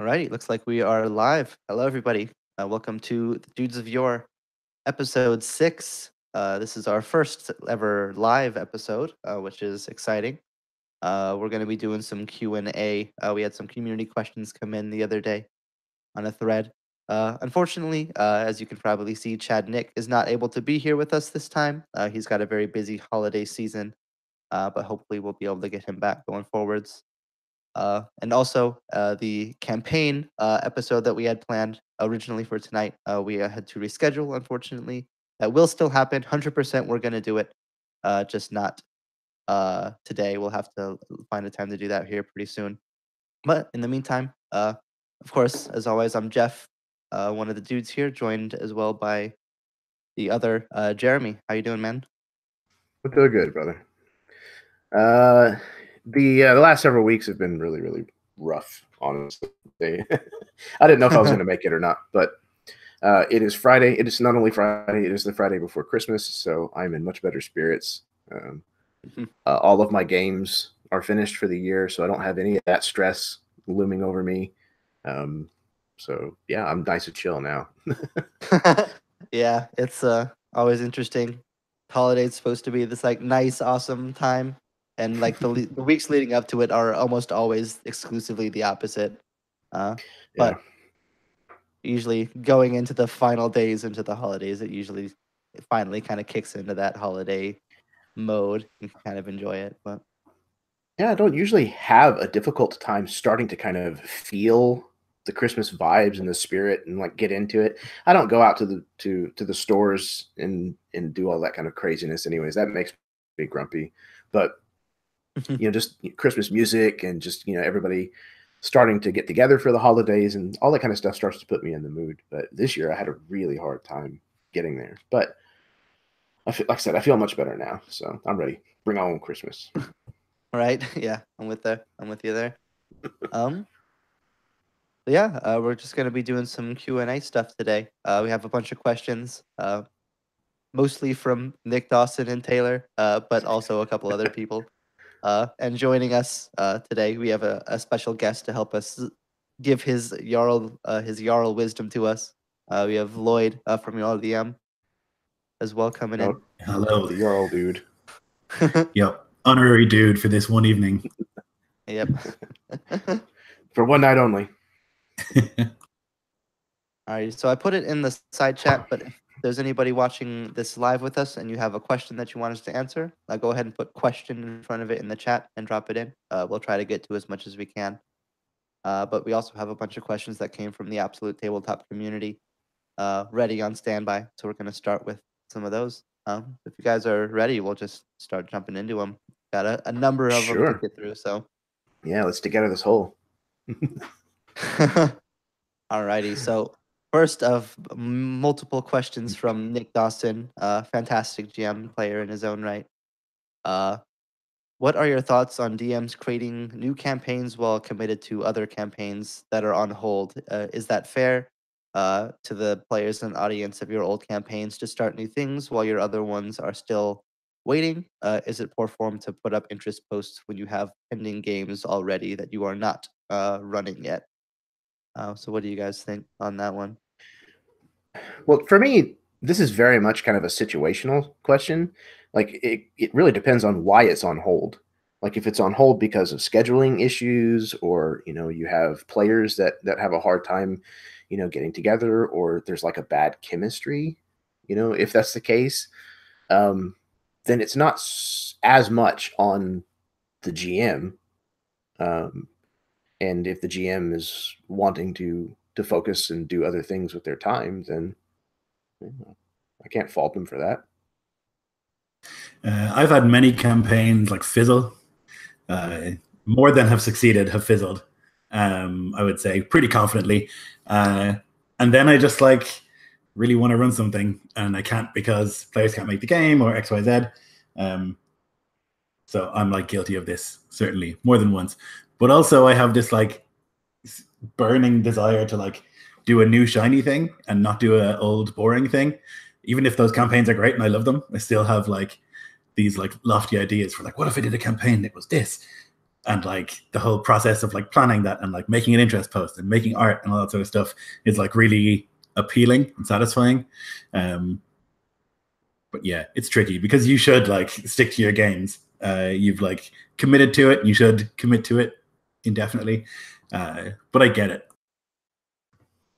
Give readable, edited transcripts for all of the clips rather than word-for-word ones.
Alrighty, looks like we are live. Hello, everybody. Welcome to the Dudes of Yore, episode 6. This is our first ever live episode, which is exciting. We're going to be doing some Q&A. We had some community questions come in the other day on a thread. Unfortunately, as you can probably see, Chad Nick is not able to be here with us this time. He's got a very busy holiday season, but hopefully we'll be able to get him back going forwards. And also, the campaign episode that we had planned originally for tonight, we had to reschedule, unfortunately. That will still happen. 100% we're going to do it, just not today. We'll have to find a time to do that here pretty soon. But in the meantime, of course, as always, I'm Jeff, one of the dudes here, joined as well by the other Jeremy. How you doing, man? I'm doing good, brother. The last several weeks have been really rough, honestly. I didn't know if I was going to make it or not, but it is Friday. It is not only Friday, it is the Friday before Christmas, so I'm in much better spirits. All of my games are finished for the year, so I don't have any of that stress looming over me. So yeah, I'm nice and chill now. Yeah, it's always interesting. Holiday's supposed to be this like nice, awesome time, and like the weeks leading up to it are almost always exclusively the opposite. But usually going into the final days into the holidays, it finally kind of kicks into that holiday mode. You can kind of enjoy it, but yeah, I don't usually have a difficult time starting to kind of feel the Christmas vibes and the spirit and like get into it. I don't go out to the stores and do all that kind of craziness anyways. That makes me grumpy. But just Christmas music and just everybody starting to get together for the holidays and all that kind of stuff starts to put me in the mood. But this year I had a really hard time getting there. But like I said, I feel much better now, so I'm ready. Bring on Christmas. Right? Yeah, I'm with you there. Yeah, we're just gonna be doing some Q&A stuff today. We have a bunch of questions, mostly from Nick Dawson and Taylor, but also a couple other people. And joining us today, we have a special guest to help us give his Jarl wisdom to us. We have Lloyd from JarlDM as well coming in. Hello. The Jarl dude. Yep. Honorary dude for this one evening. Yep. For one night only. All right, so I put it in the side chat, but if there's anybody watching this live with us and you have a question that you want us to answer, go ahead and put question in front of it in the chat and drop it in. We'll try to get to as much as we can. But we also have a bunch of questions that came from the Absolute Tabletop community ready on standby. So we're going to start with some of those. If you guys are ready, we'll just start jumping into them. Got a number of them to get through. So yeah, let's dig out of this hole. Alrighty, so first of multiple questions from Nick Dawson, fantastic GM player in his own right. What are your thoughts on DMs creating new campaigns while committed to other campaigns that are on hold? Is that fair to the players and audience of your old campaigns to start new things while your other ones are still waiting? Is it poor form to put up interest posts when you have pending games already that you are not running yet? So what do you guys think on that one? Well, for me, this is very much kind of a situational question. Like it really depends on why it's on hold. Like if it's on hold because of scheduling issues, or you have players that have a hard time, getting together, or there's like a bad chemistry. If that's the case, then it's not as much on the GM. And if the GM is wanting to focus and do other things with their time, then I can't fault them for that. I've had many campaigns like fizzle. More than have succeeded, have fizzled. I would say pretty confidently. And then I just really want to run something, and I can't because players can't make the game or X, Y, Z. So I'm guilty of this, certainly more than once. But also I have this burning desire to do a new shiny thing and not do an old boring thing. Even if those campaigns are great and I love them, I still have these lofty ideas for what if I did a campaign that was this? And like the whole process of like planning that and like making an interest post and making art and all that sort of stuff is like really appealing and satisfying. But yeah, it's tricky because you should like stick to your games. You've like committed to it. And you should commit to it indefinitely. But I get it.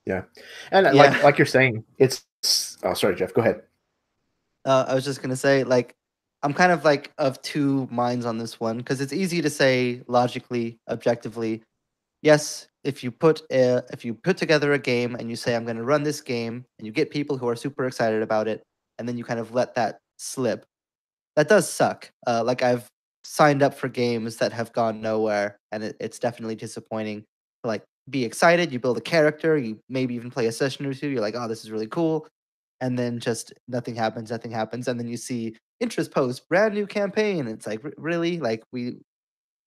Yeah, and like you're saying, it's. Oh, sorry, Jeff. Go ahead. I was just gonna say, like, I'm kind of like of two minds on this one because it's easy to say logically, objectively, yes. If you put together a game and you say I'm going to run this game and you get people who are super excited about it, and then you kind of let that slip, that does suck. Like I've signed up for games that have gone nowhere, and it's definitely disappointing. To, like be excited, you build a character, you maybe even play a session or two. You're like, oh, this is really cool, and then just nothing happens, and then you see interest post, brand new campaign. It's like really, like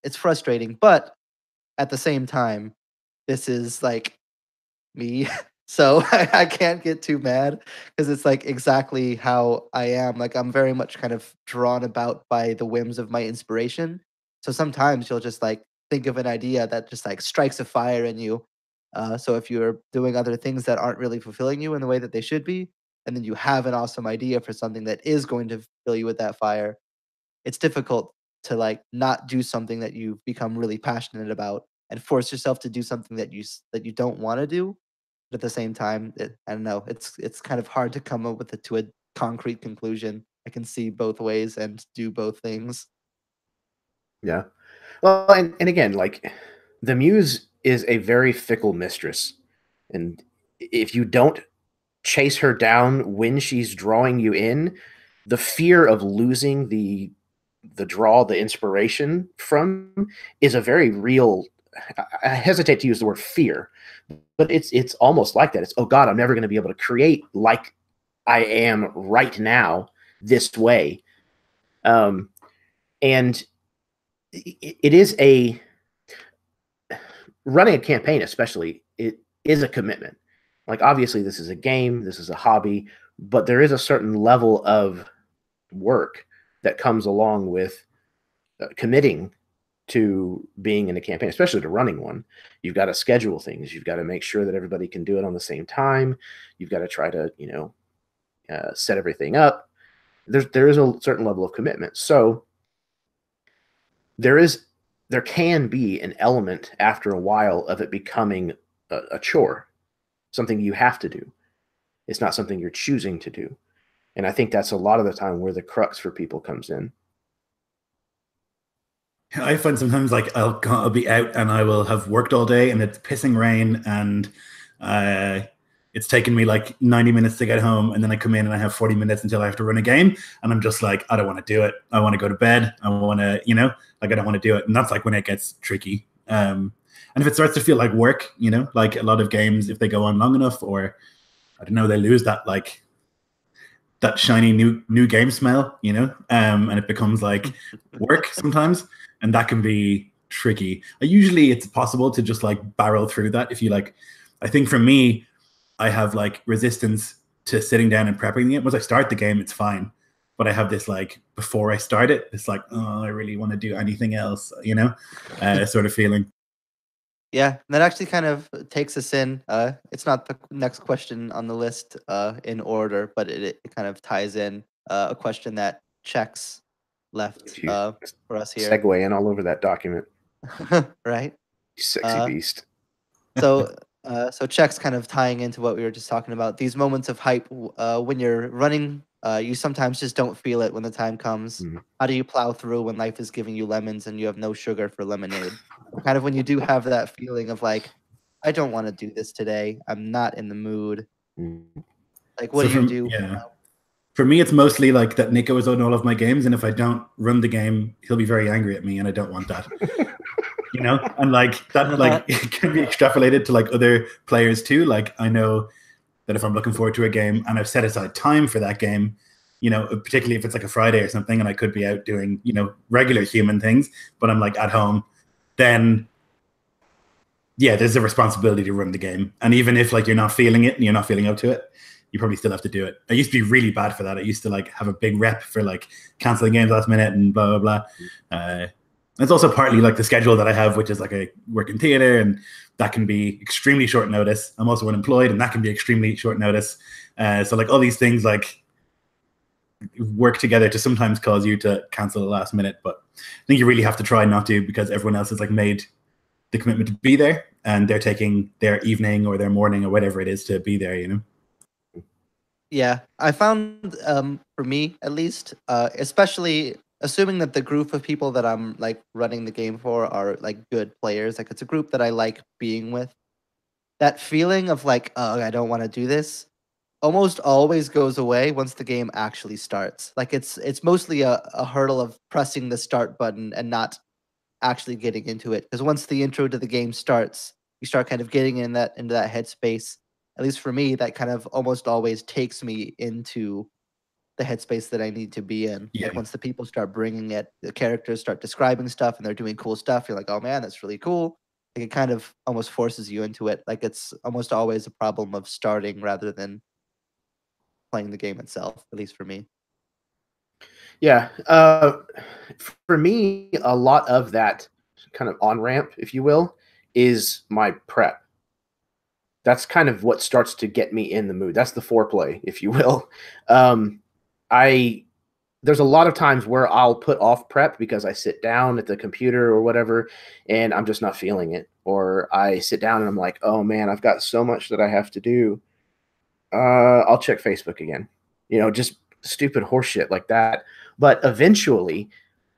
it's frustrating, but at the same time, this is like me. So I can't get too mad because it's like exactly how I am. Like I'm very much kind of drawn about by the whims of my inspiration. So sometimes you'll just like think of an idea that just like strikes a fire in you. So if you're doing other things that aren't really fulfilling you in the way that they should be, and then you have an awesome idea for something that is going to fill you with that fire, it's difficult to like not do something that you've become really passionate about and force yourself to do something that you don't want to do. But at the same time, I don't know. It's kind of hard to come up with it to a concrete conclusion. I can see both ways and do both things. Yeah. Well, and again, like the muse is a very fickle mistress, and if you don't chase her down when she's drawing you in, the fear of losing the draw, the inspiration from, is a very real. I hesitate to use the word fear, but it's almost like that. It's, oh God, I'm never going to be able to create like I am right now this way. And it is running a campaign, especially, it is a commitment. Like obviously this is a game, this is a hobby, but there is a certain level of work that comes along with committing to being in a campaign, especially to running one. You've got to schedule things. You've got to make sure that everybody can do it on the same time. You've got to try to, set everything up. There is a certain level of commitment. So there can be an element after a while of it becoming a chore, something you have to do. It's not something you're choosing to do. And I think that's a lot of the time where the crux for people comes in. I find sometimes like I'll be out and I will have worked all day and it's pissing rain and it's taken me like 90 minutes to get home, and then I come in and I have 40 minutes until I have to run a game, and I'm just like, I don't want to do it. I want to go to bed. I want to, I don't want to do it. And that's like when it gets tricky. And if it starts to feel like work, like a lot of games, if they go on long enough, or I don't know, they lose that like that shiny new game smell, and it becomes like work sometimes, and that can be tricky. Usually it's possible to just like barrel through that if you like. I think for me, I have like resistance to sitting down and prepping it. Once I start the game, it's fine, but I have this like before I start it, it's like, oh, I really want to do anything else, sort of feeling. Yeah, that actually kind of takes us in. It's not the next question on the list in order, but it kind of ties in a question that Chex left for us here. Segue in all over that document. Right? Sexy beast. So Chex kind of tying into what we were just talking about. These moments of hype when you're running, you sometimes just don't feel it when the time comes. Mm-hmm. How do you plow through when life is giving you lemons and you have no sugar for lemonade? Kind of when you do have that feeling of like, I don't want to do this today. I'm not in the mood. Mm-hmm. Like, what do you do? Yeah. For me, it's mostly like that Nico is on all of my games, and if I don't run the game, he'll be very angry at me, and I don't want that. And like that, like it can be extrapolated to like other players too. Like I know that if I'm looking forward to a game and I've set aside time for that game, particularly if it's like a Friday or something, and I could be out doing, regular human things, but I'm like at home, then yeah, there's a responsibility to run the game. And even if like you're not feeling it and you're not feeling up to it, you probably still have to do it. I used to be really bad for that. I used to like have a big rep for like canceling games last minute and blah, blah, blah. It's also partly like the schedule that I have, which is like I work in theater, and that can be extremely short notice. I'm also unemployed, and that can be extremely short notice. So like all these things like work together to sometimes cause you to cancel the last minute. But I think you really have to try not to, because everyone else has like made the commitment to be there, and they're taking their evening or their morning or whatever it is to be there, you know? Yeah, I found for me at least, especially assuming that the group of people that I'm like running the game for are like good players, like it's a group that I like being with. That feeling of like, oh, I don't want to do this, almost always goes away once the game actually starts. Like it's mostly a hurdle of pressing the start button and not actually getting into it. Because once the intro to the game starts, you start kind of getting into that headspace. At least for me, that kind of almost always takes me into the headspace that I need to be in. Yeah. Like once the people start bringing it, the characters start describing stuff and they're doing cool stuff, you're like, oh man, that's really cool. Like it kind of almost forces you into it. Like it's almost always a problem of starting rather than playing the game itself, at least for me. Yeah. For me, a lot of that kind of on ramp, if you will, is my prep. That's kind of what starts to get me in the mood. That's the foreplay, if you will. I There's a lot of times where I'll put off prep because I sit down at the computer or whatever, and I'm just not feeling it. Or I sit down and I'm like, oh man, I've got so much that I have to do. I'll check Facebook again. You know, just stupid horseshit like that. But eventually,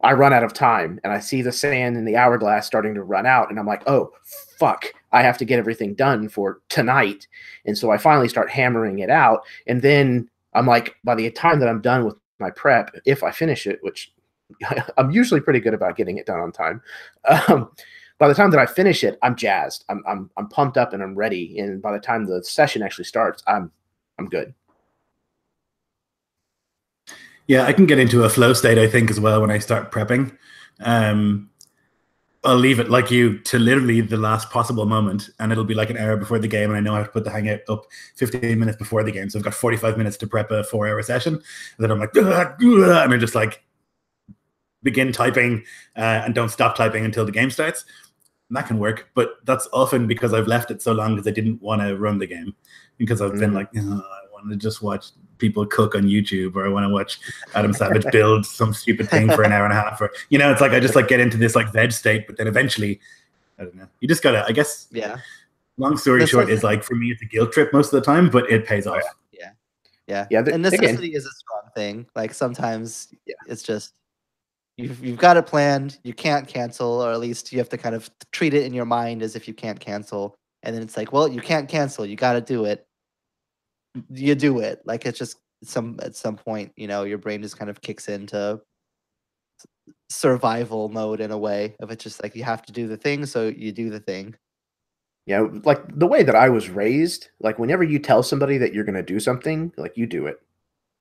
I run out of time and I see the sand in the hourglass starting to run out, and I'm like, oh, fuck, I have to get everything done for tonight. And so I finally start hammering it out. And then I'm like, by the time that I'm done with my prep, if I finish it, which I'm usually pretty good about getting it done on time. By the time that I finish it, I'm jazzed. I'm pumped up and I'm ready. And by the time the session actually starts, I'm good. Yeah, I can get into a flow state, I think, as well when I start prepping. I'll leave it like you to literally the last possible moment, and it'll be like an hour before the game, and I know I have to put the hangout up 15 minutes before the game, so I've got 45 minutes to prep a 4-hour session, and then I'm like, and I just like begin typing and don't stop typing until the game starts. And that can work, but that's often because I've left it so long because I didn't want to run the game, because I've been like, oh, I want to just watch people cook on YouTube, or I want to watch Adam Savage build some stupid thing for an hour and a half, or you know, it's like I just like get into this like veg state, but then eventually, I don't know. You just gotta, I guess. Yeah. Long story short is like for me, it's a guilt trip most of the time, but it pays off. Yeah. And necessity is a strong thing. Like sometimes it's just you've got it planned, you can't cancel, or at least you have to kind of treat it in your mind as if you can't cancel. And then it's like, well, you can't cancel, you got to do it. You do it. Like it's just at some point, you know, your brain just kind of kicks into survival mode in a way of it's just like you have to do the thing, so you do the thing. Yeah, like the way that I was raised, like whenever you tell somebody that you're going to do something, like you do it.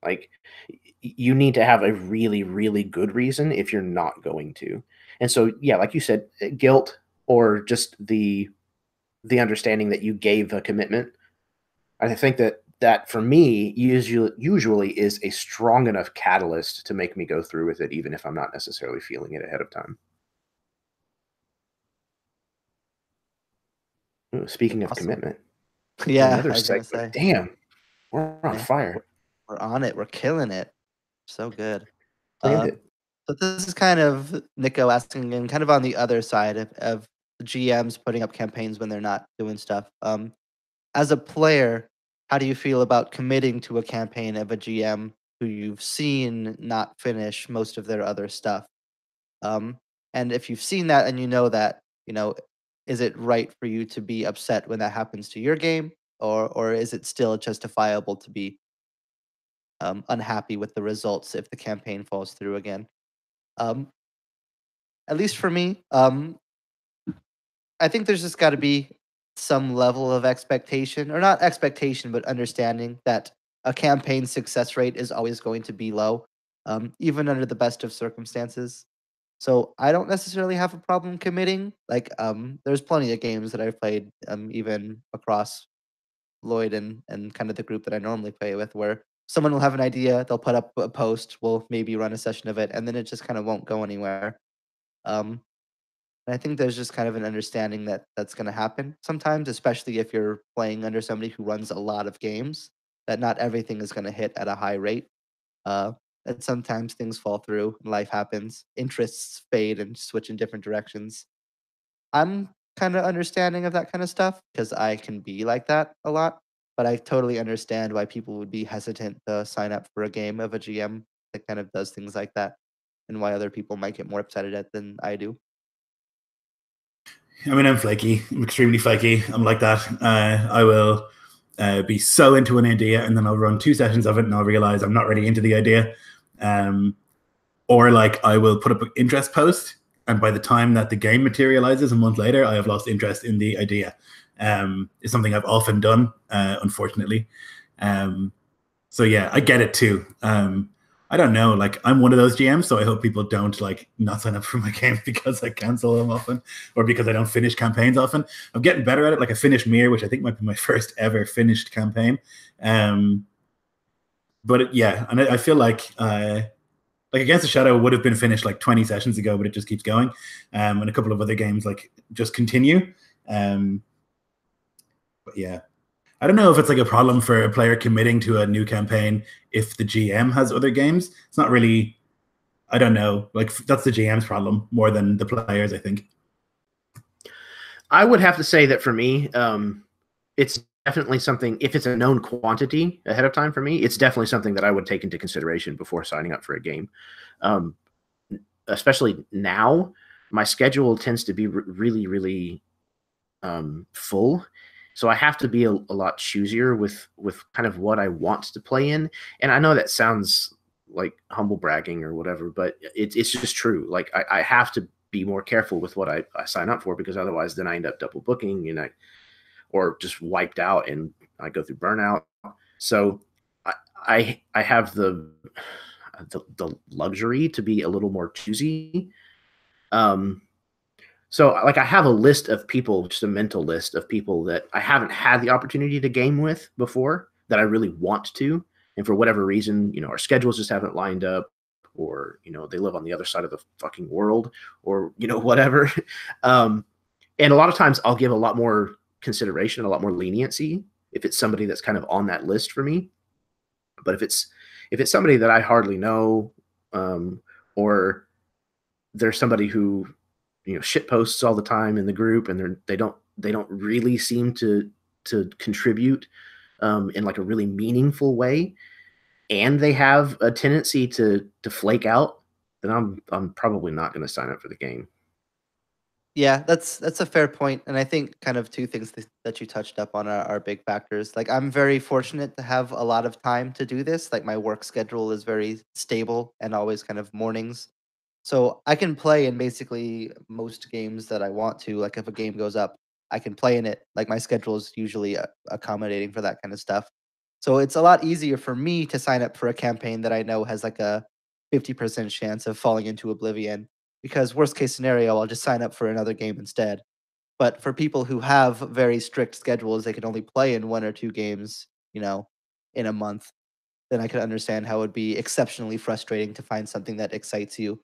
Like you need to have a really, really good reason if you're not going to. And so, yeah, like you said, guilt or just the understanding that you gave a commitment. I think that for me usually is a strong enough catalyst to make me go through with it, even if I'm not necessarily feeling it ahead of time. Ooh, speaking of commitment, yeah, another I was gonna segment. say, Damn, we're on fire. We're on it. We're killing it. So good. Planned it. But this is kind of Nico asking, and kind of on the other side of GMs putting up campaigns when they're not doing stuff. As a player, how do you feel about committing to a campaign of a GM who you've seen not finish most of their other stuff? And if you've seen that and you know that, you know, is it right for you to be upset when that happens to your game, or is it still justifiable to be unhappy with the results if the campaign falls through again? Um, at least for me, I think there's just got to be some level of expectation, or not expectation, but understanding that a campaign success rate is always going to be low, even under the best of circumstances. So I don't necessarily have a problem committing. Like, there's plenty of games that I've played, even across Lloyd and kind of the group that I normally play with, where someone will have an idea, they'll put up a post, we'll maybe run a session of it, and then it just kind of won't go anywhere. And I think there's just kind of an understanding that that's going to happen sometimes, especially if you're playing under somebody who runs a lot of games, that not everything is going to hit at a high rate. Uh, that sometimes things fall through and life happens, interests fade and switch in different directions. I'm kind of understanding of that kind of stuff because I can be like that a lot, but I totally understand why people would be hesitant to sign up for a game of a GM that kind of does things like that, and why other people might get more upset at it than I do. I mean, I'm flaky. I'm extremely flaky. I'm like that. I will be so into an idea, and then I'll run 2 sessions of it, and I'll realize I'm not really into the idea. Or like I will put up an interest post, and by the time that the game materializes a month later, I have lost interest in the idea. It's something I've often done, unfortunately. So yeah, I get it too. I don't know. Like, I'm one of those GMs, so I hope people don't like not sign up for my games because I cancel them often, or because I don't finish campaigns often. I'm getting better at it. Like, I finished Mir, which I think might be my first ever finished campaign. But yeah, and I feel like Against the Shadow would have been finished like 20 sessions ago, but it just keeps going. And a couple of other games like just continue. But yeah. I don't know if it's like a problem for a player committing to a new campaign if the GM has other games. It's not really, I don't know. Like, that's the GM's problem more than the players, I think. I would have to say that for me, it's definitely something, if it's a known quantity ahead of time for me, it's definitely something that I would take into consideration before signing up for a game. Especially now, my schedule tends to be really, really full. So I have to be a lot choosier with kind of what I want to play in. And I know that sounds like humble bragging or whatever, but it's just true. Like, I have to be more careful with what I sign up for, because otherwise then I end up double booking or just wiped out and I go through burnout. So I have the luxury to be a little more choosy. So like, I have a list of people, just a mental list of people that I haven't had the opportunity to game with before that I really want to. And for whatever reason, our schedules just haven't lined up, or, they live on the other side of the fucking world, or, whatever. And a lot of times I'll give a lot more consideration, a lot more leniency if it's somebody that's kind of on that list for me. But if it's somebody that I hardly know, or there's somebody who, shit posts all the time in the group, and they don't really seem to contribute in like a really meaningful way, and they have a tendency to flake out, then I'm probably not going to sign up for the game. Yeah, that's a fair point, and I think kind of two things that you touched up on are big factors. Like, I'm very fortunate to have a lot of time to do this. Like, my work schedule is very stable and always kind of mornings. So I can play in basically most games that I want to. Like, if a game goes up, I can play in it. Like, my schedule is usually accommodating for that kind of stuff. So it's a lot easier for me to sign up for a campaign that I know has like a 50% chance of falling into oblivion, because worst case scenario, I'll just sign up for another game instead. But for people who have very strict schedules, they can only play in 1 or 2 games, in a month, then I could understand how it would be exceptionally frustrating to find something that excites you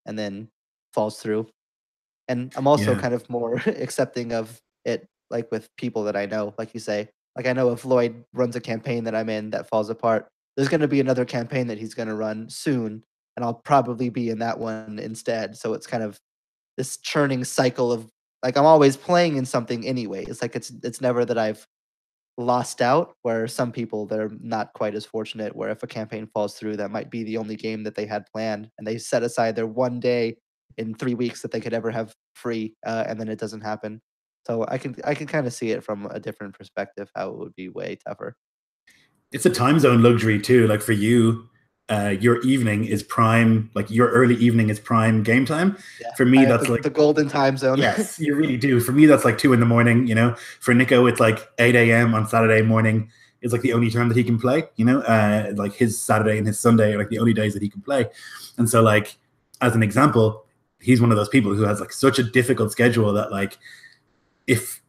and then falls through. And I'm also Yeah. kind of more accepting of it, like with people that I know, like you say. Like, I know if Lloyd runs a campaign that I'm in that falls apart, there's going to be another campaign that he's going to run soon, and I'll probably be in that one instead. So it's kind of this churning cycle of, like, I'm always playing in something anyway. It's like it's never that I've lost out, where some people, they're not quite as fortunate, where if a campaign falls through, that might be the only game that they had planned, and they set aside their one day in 3 weeks that they could ever have free, and then it doesn't happen. So I can kind of see it from a different perspective, how it would be way tougher. It's a time zone luxury too. Like, for you, your evening is prime, like your early evening is prime game time. Yeah, For me, I have that's the, like the golden time zone. Yes, you really do. For me, that's like 2 a.m. For Nico, it's like 8 a.m. on Saturday morning is like the only time that he can play. Like, his Saturday and his Sunday are like the only days that he can play. And so, like, as an example, he's one of those people who has like such a difficult schedule that, like, if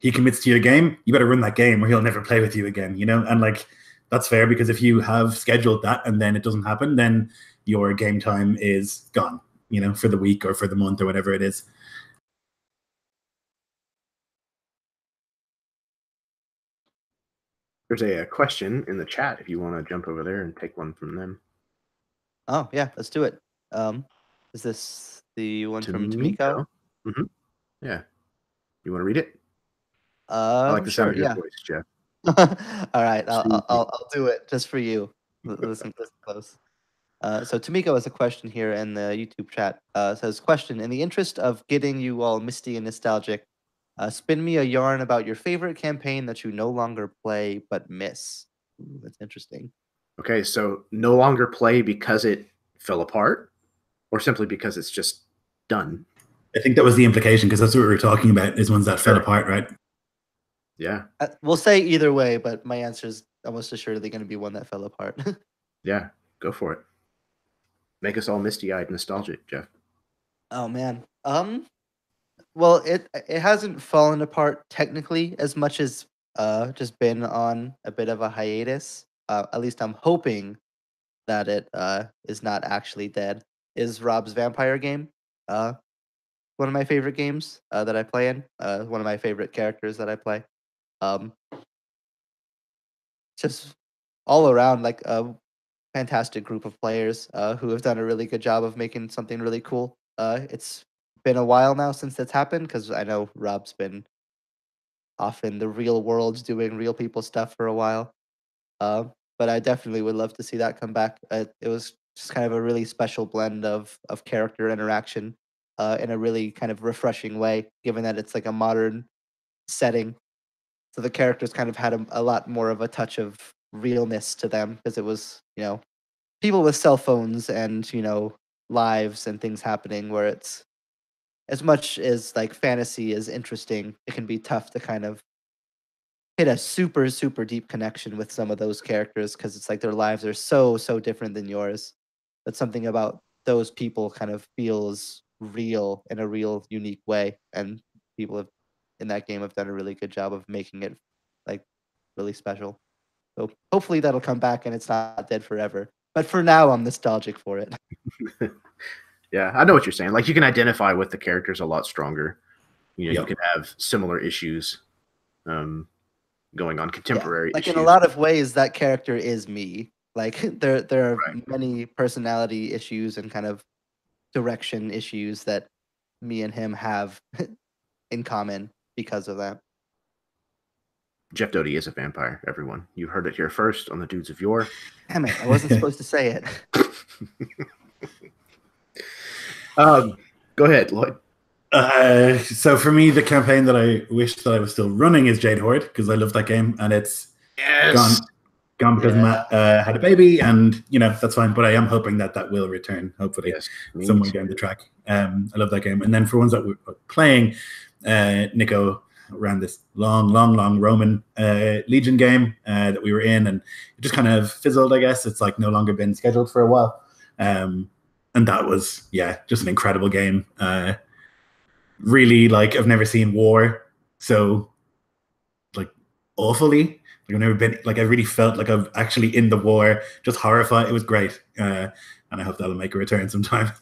he commits to your game, you better run that game or he'll never play with you again. And like, that's fair, because if you have scheduled that and then it doesn't happen, then your game time is gone, for the week or for the month or whatever it is. There's a question in the chat if you want to jump over there and take one from them. Oh yeah, let's do it. Is this the one from Tomiko? Mm-hmm. Yeah. You want to read it? I like the Sure, sound of your yeah. voice, Jeff. All right, Soothing. I'll do it just for you. Listen close. So Tomiko has a question here in the YouTube chat. Says, question, in the interest of getting you all misty and nostalgic, spin me a yarn about your favorite campaign that you no longer play but miss. Ooh, that's interesting. Okay, so no longer play because it fell apart, or simply because it's just done? I think that was the implication, because that's what we were talking about, is ones that fell Sure. apart, right? Yeah. We'll say either way, but my answer is almost assuredly going to be one that fell apart. Yeah, go for it. Make us all misty-eyed nostalgic, Jeff. Oh man. Well, it hasn't fallen apart technically as much as just been on a bit of a hiatus. At least I'm hoping that it is not actually dead. Is Rob's vampire game. One of my favorite games that I play in. One of my favorite characters that I play. Um, just all around like a fantastic group of players who have done a really good job of making something really cool. It's been a while now since that's happened because I know Rob's been off in the real world doing real people stuff for a while. Uh, but I definitely would love to see that come back. It was just kind of a really special blend of character interaction in a really kind of refreshing way, given that it's like a modern setting. So the characters kind of had a lot more of a touch of realness to them because it was, people with cell phones and, lives and things happening where it's as much as like fantasy is interesting, it can be tough to kind of hit a super super deep connection with some of those characters because it's like their lives are so different than yours, but something about those people kind of feels real in a real unique way, and people have in that game have done a really good job of making it like really special. So hopefully that'll come back and it's not dead forever, but for now I'm nostalgic for it. Yeah, I know what you're saying. Like, you can identify with the characters a lot stronger. You Yep. can have similar issues going on, contemporary like issues. in a lot of ways that character is me. Like there are Right. many personality issues and kind of direction issues that me and him have in common because of that. Jeff Doty is a vampire, everyone. You heard it here first on the Dudes of Yore. Damn it, I wasn't supposed to say it. Go ahead, Lloyd. So for me, the campaign that I wish that I was still running is Jade Horde, because I love that game, and it's gone because Matt had a baby, and that's fine. But I am hoping that will return, hopefully, somewhere down the track. I love that game. And then for ones that we're playing, Nico ran this long Roman Legion game that we were in, and it just kind of fizzled, I guess. It's like no longer been scheduled for a while. And that was, just an incredible game. Really, like, I've never seen war so like awfully. Like, I've never been, like, I really felt like I'm actually in the war, just horrified. It was great. And I hope that'll make a return sometime.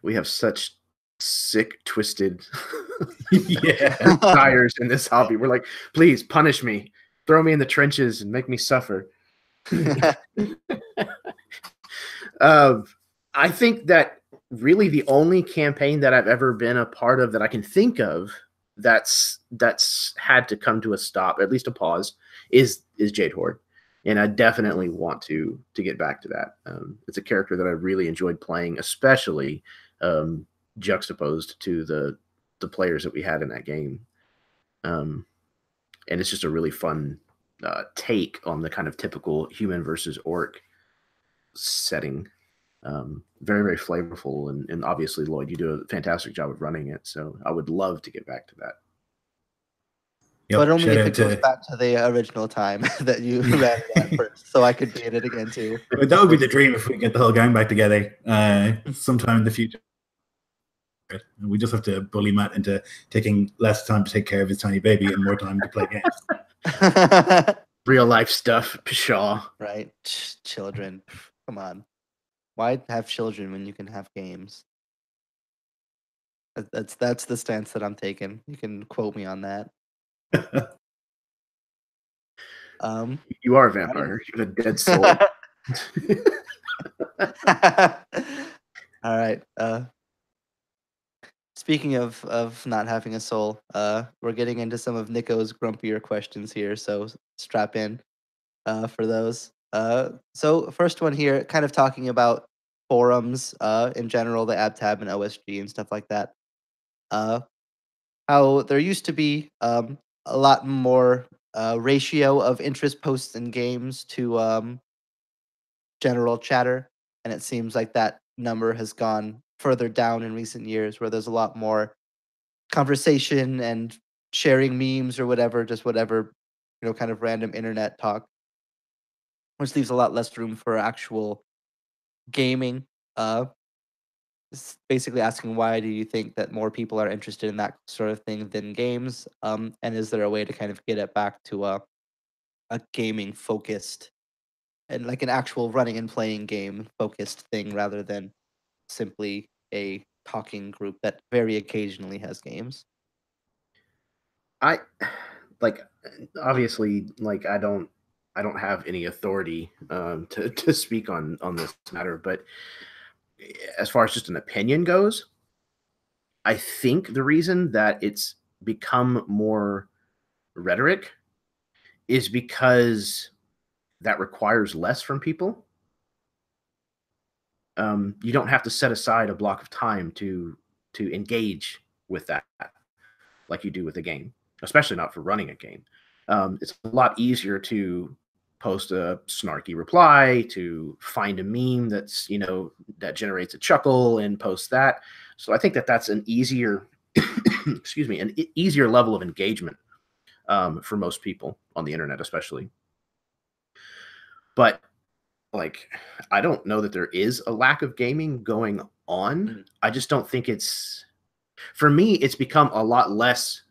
We have such sick, twisted Yeah. desires in this hobby. We're like, please punish me, throw me in the trenches and make me suffer. I think that really the only campaign that I've ever been a part of that I can think of that's had to come to a stop, at least a pause, is Jade Horde. And I definitely want to get back to that. It's a character that I really enjoyed playing, especially juxtaposed to the players that we had in that game. And it's just a really fun take on the kind of typical human versus orc setting. Very, very flavorful. And obviously, Lloyd, you do a fantastic job of running it. So I would love to get back to that. Yep, but only if it goes back to the original time that you ran it at first, so I could be in it again too. But that would be the dream if we get the whole gang back together sometime in the future. We just have to bully Matt into taking less time to take care of his tiny baby and more time to play games. Real life stuff, pshaw. Right, children. Come on, why have children when you can have games? That's the stance that I'm taking. You can quote me on that. You are a vampire. You have a dead soul. All right. Speaking of not having a soul, we're getting into some of Nico's grumpier questions here, so strap in for those. So first one here, kind of talking about forums in general, the AbTab and OSG and stuff like that. How there used to be a lot more ratio of interest posts in games to general chatter, and it seems like that number has gone further down in recent years, where there's a lot more conversation and sharing memes or whatever, just whatever, kind of random internet talk, which leaves a lot less room for actual gaming. It's basically asking, why do you think that more people are interested in that sort of thing than games? And is there a way to kind of get it back to a gaming focused and like an actual running and playing game focused thing rather than simply a talking group that very occasionally has games? I like obviously like I don't have any authority to speak on this matter, but as far as just an opinion goes, I think the reason that it's become more rhetoric is because that requires less from people. You don't have to set aside a block of time to engage with that like you do with a game, especially not for running a game. It's a lot easier to post a snarky reply, to find a meme that's that generates a chuckle and post that. So I think that that's an easier, excuse me, an easier level of engagement for most people on the internet, especially. But like, I don't know that there is a lack of gaming going on. I just don't think it's, for me, it's become a lot less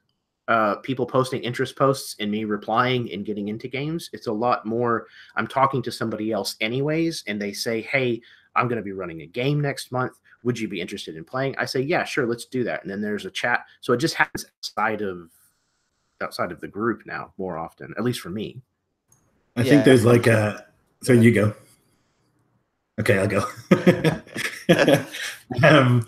people posting interest posts and me replying and getting into games. It's a lot more, I'm talking to somebody else anyways, and they say, hey, I'm going to be running a game next month. Would you be interested in playing? I say, yeah, sure, let's do that. And then there's a chat. So it just happens outside of the group now more often, at least for me. I think there's like a, so you go. Okay, I'll go. I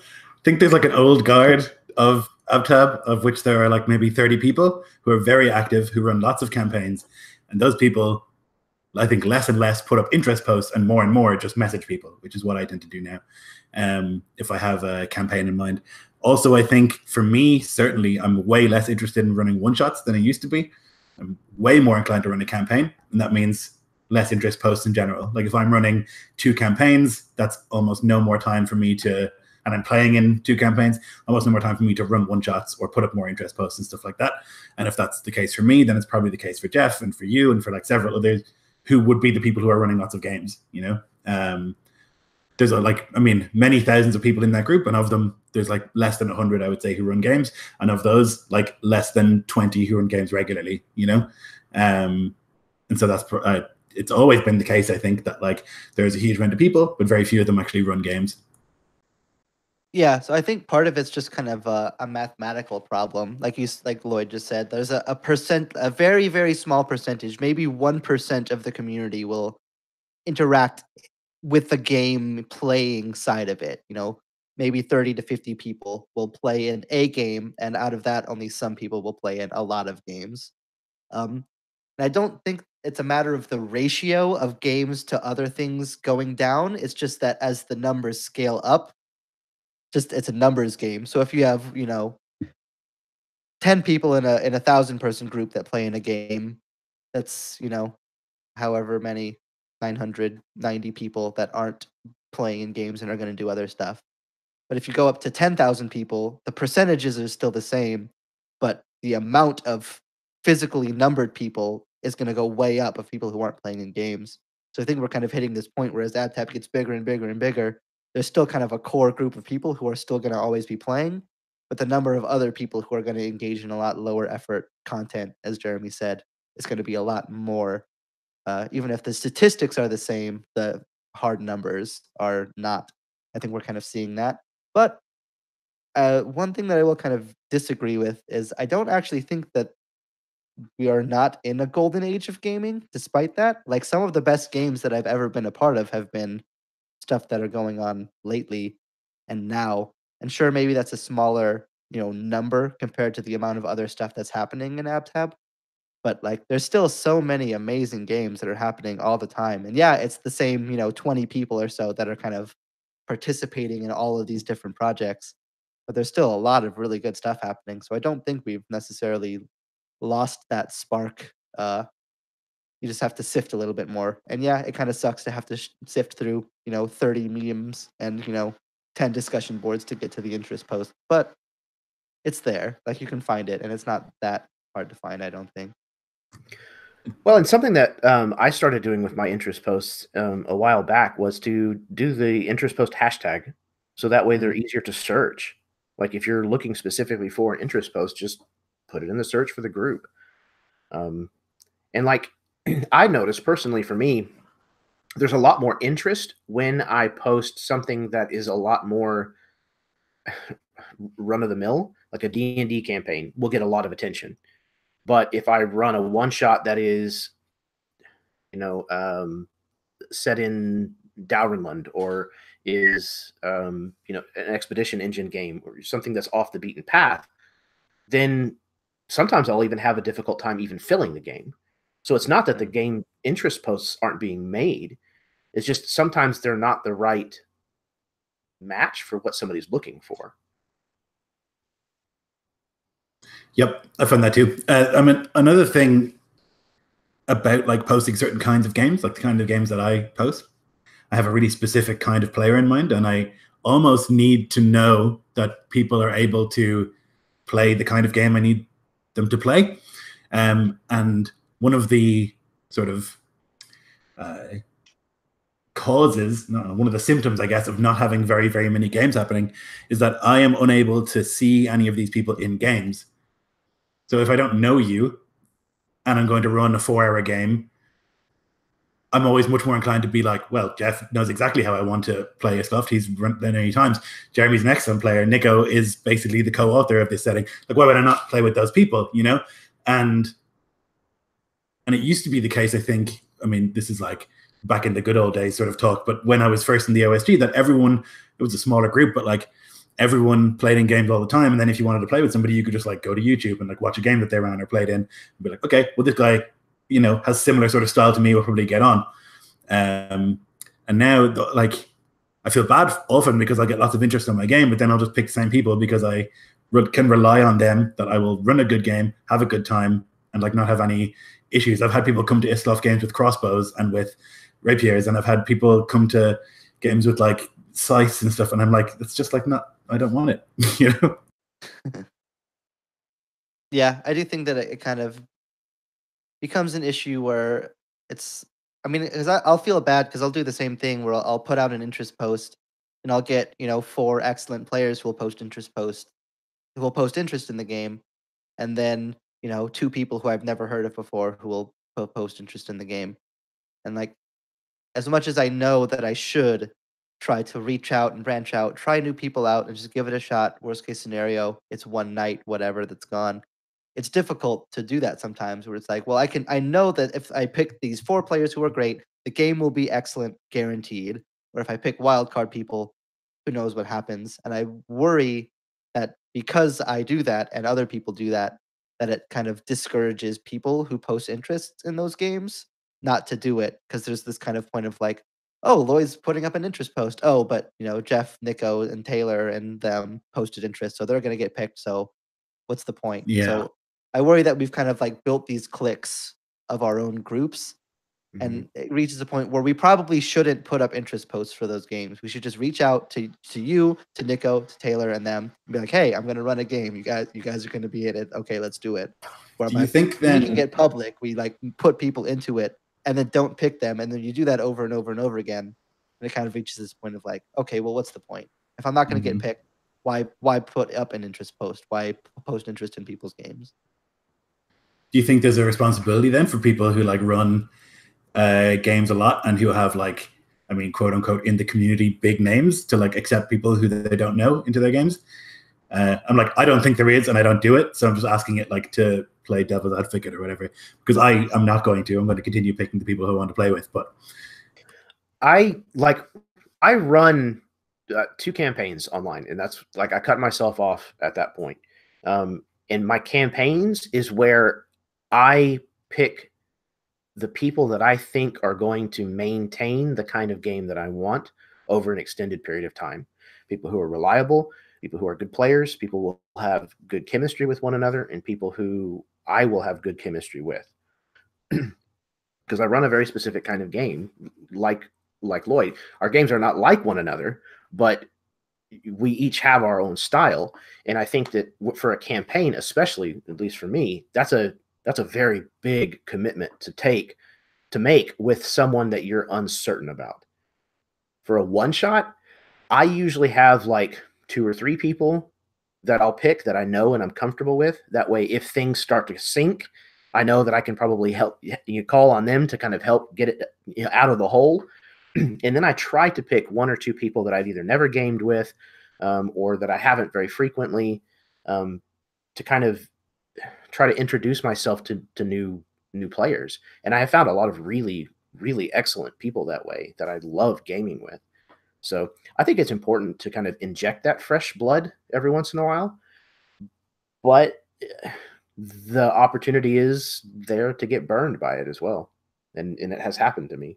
think there's like an old guard of AbTab, of which there are like maybe 30 people who are very active, who run lots of campaigns. And those people, I think, less and less put up interest posts and more just message people, which is what I tend to do now if I have a campaign in mind. Also, I think for me, certainly, I'm way less interested in running one-shots than I used to be. I'm way more inclined to run a campaign, and that means less interest posts in general. Like if I'm running 2 campaigns, that's almost no more time for me to, and I'm playing in 2 campaigns, almost no more time for me to run one-shots or put up more interest posts and stuff like that. And if that's the case for me, then it's probably the case for Jeff and for you and for like several others who would be the people who are running lots of games, There's many thousands of people in that group, and of them, there's like less than 100, I would say, who run games. And of those, like less than 20 who run games regularly, And so that's, it's always been the case, I think, that like there's a huge amount of people, but very few of them actually run games. Yeah, so I think part of it's just kind of a mathematical problem. Like Lloyd just said, there's a very, very small percentage, maybe 1% of the community will interact with the game playing side of it. Maybe 30 to 50 people will play in a game, and out of that, only some people will play in a lot of games. And I don't think it's a matter of the ratio of games to other things going down. It's just that as the numbers scale up, it's a numbers game. So if you have 10 people in a 1,000-person group that play in a game, that's however many 990 people that aren't playing in games and are going to do other stuff. But if you go up to 10,000 people, the percentages are still the same, but the amount of physically numbered people is going to go way up of people who aren't playing in games. So I think we're kind of hitting this point where as AdTab gets bigger and bigger and bigger, there's still kind of a core group of people who are still going to always be playing, but the number of other people who are going to engage in a lot lower effort content, as Jeremy said, is going to be a lot more. Even if the statistics are the same, the hard numbers are not. I think we're kind of seeing that. But one thing that I will kind of disagree with is I don't actually think that we are not in a golden age of gaming. Despite that, like some of the best games that I've ever been a part of have been stuff that are going on lately and now. And sure, maybe that's a smaller, number compared to the amount of other stuff that's happening in AbTab. But like, there's still so many amazing games that are happening all the time. And yeah, it's the same, 20 people or so that are kind of participating in all of these different projects. But there's still a lot of really good stuff happening. So I don't think we've necessarily lost that spark. You just have to sift a little bit more. And yeah, it kind of sucks to have to sift through, 30 memes and, 10 discussion boards to get to the interest post. But it's there. Like you can find it, and it's not that hard to find, I don't think. Well, and something that I started doing with my interest posts a while back was to do the interest post hashtag, so that way they're easier to search. Like if you're looking specifically for an interest post, just put it in the search for the group. And like I noticed personally for me, there's a lot more interest when I post something that is a lot more run of the mill, like a D&D campaign will get a lot of attention. But if I run a one-shot that is, set in Dowrenland or is, an expedition engine game or something that's off the beaten path, then sometimes I'll even have a difficult time even filling the game. So it's not that the game interest posts aren't being made. It's just sometimes they're not the right match for what somebody's looking for. Yep, I found that too. Another thing about like posting certain kinds of games, like the kind of games that I post, I have a really specific kind of player in mind, and I almost need to know that people are able to play the kind of game I need them to play. And one of the sort of one of the symptoms, I guess, of not having very, very many games happening is that I am unable to see any of these people in games. So if I don't know you and I'm going to run a 4-hour game, I'm always much more inclined to be like, well, Jeff knows exactly how I want to play his stuff. He's run there many times. Jeremy's an excellent player. Nico is basically the co-author of this setting. Like, why would I not play with those people, And it used to be the case, I think, this is like back in the good old days sort of talk, but when I was first in the OSG, that it was a smaller group, but like everyone played in games all the time. And then if you wanted to play with somebody, you could just like go to YouTube and like watch a game that they ran or played in and be like, okay, well, this guy, has similar sort of style to me, we'll probably get on. And now like I feel bad often because I get lots of interest in my game, but then I'll just pick the same people because I can rely on them that I will run a good game, have a good time, and like not have any issues. I've had people come to Islof games with crossbows and with rapiers, and I've had people come to games with like scythes and stuff, and I'm like, it's just like I don't want it, Yeah, I do think that it kind of becomes an issue where it's, because I'll feel bad because I'll do the same thing where I'll put out an interest post and I'll get 4 excellent players who will post interest in the game, and then 2 people who I've never heard of before who will post interest in the game. And like, as much as I know that I should try to reach out and branch out, try new people out and just give it a shot. Worst case scenario, it's one night, whatever, that's gone. It's difficult to do that sometimes where it's like, well, I know that if I pick these 4 players who are great, the game will be excellent, guaranteed. Or if I pick wildcard people, who knows what happens. And I worry that because I do that and other people do that, that it kind of discourages people who post interest in those games not to do it, because there's this kind of point of like, oh, Lloyd's putting up an interest post. Oh, but Jeff, Nico, and Taylor and them posted interest, so they're gonna get picked. So what's the point? Yeah. So I worry that we've kind of like built these cliques of our own groups, and it reaches a point where we probably shouldn't put up interest posts for those games. We should just reach out to you, to Nico, to Taylor, and them, and be like, hey, I'm gonna run a game. You guys are gonna be in it. Okay, let's do it. Where do you think then we can get public? We like put people into it and then don't pick them, and then you do that over and over and over again, and it kind of reaches this point of like, okay, well, what's the point? If I'm not going to get picked, why put up an interest post? Why post interest in people's games? Do you think there's a responsibility then for people who like run games a lot and who have like, quote unquote, in the community big names to like accept people who they don't know into their games? I'm like, I don't think there is, and I don't do it, so I'm just asking it like to play devil's advocate or whatever, because I'm not going to. I'm going to continue picking the people who I want to play with. But I run 2 campaigns online, and that's like I cut myself off at that point. And my campaigns is where I pick the people that I think are going to maintain the kind of game that I want over an extended period of time. People who are reliable, people who are good players, people who will have good chemistry with one another, and people who I will have good chemistry with. Because I run a very specific kind of game, like Lloyd. Our games are not like one another, but we each have our own style. And I think that for a campaign, especially, at least for me, that's a very big commitment to make with someone that you're uncertain about. For a one shot, I usually have like 2 or 3 people that I'll pick that I know and I'm comfortable with. That way, if things start to sink, I know that I can probably help you call on them to kind of help get it out of the hole. And then I try to pick 1 or 2 people that I've either never gamed with or that I haven't very frequently to kind of try to introduce myself to new players. And I have found a lot of really, really excellent people that way that I love gaming with. So I think it's important to kind of inject that fresh blood every once in a while. But the opportunity is there to get burned by it as well. And it has happened to me.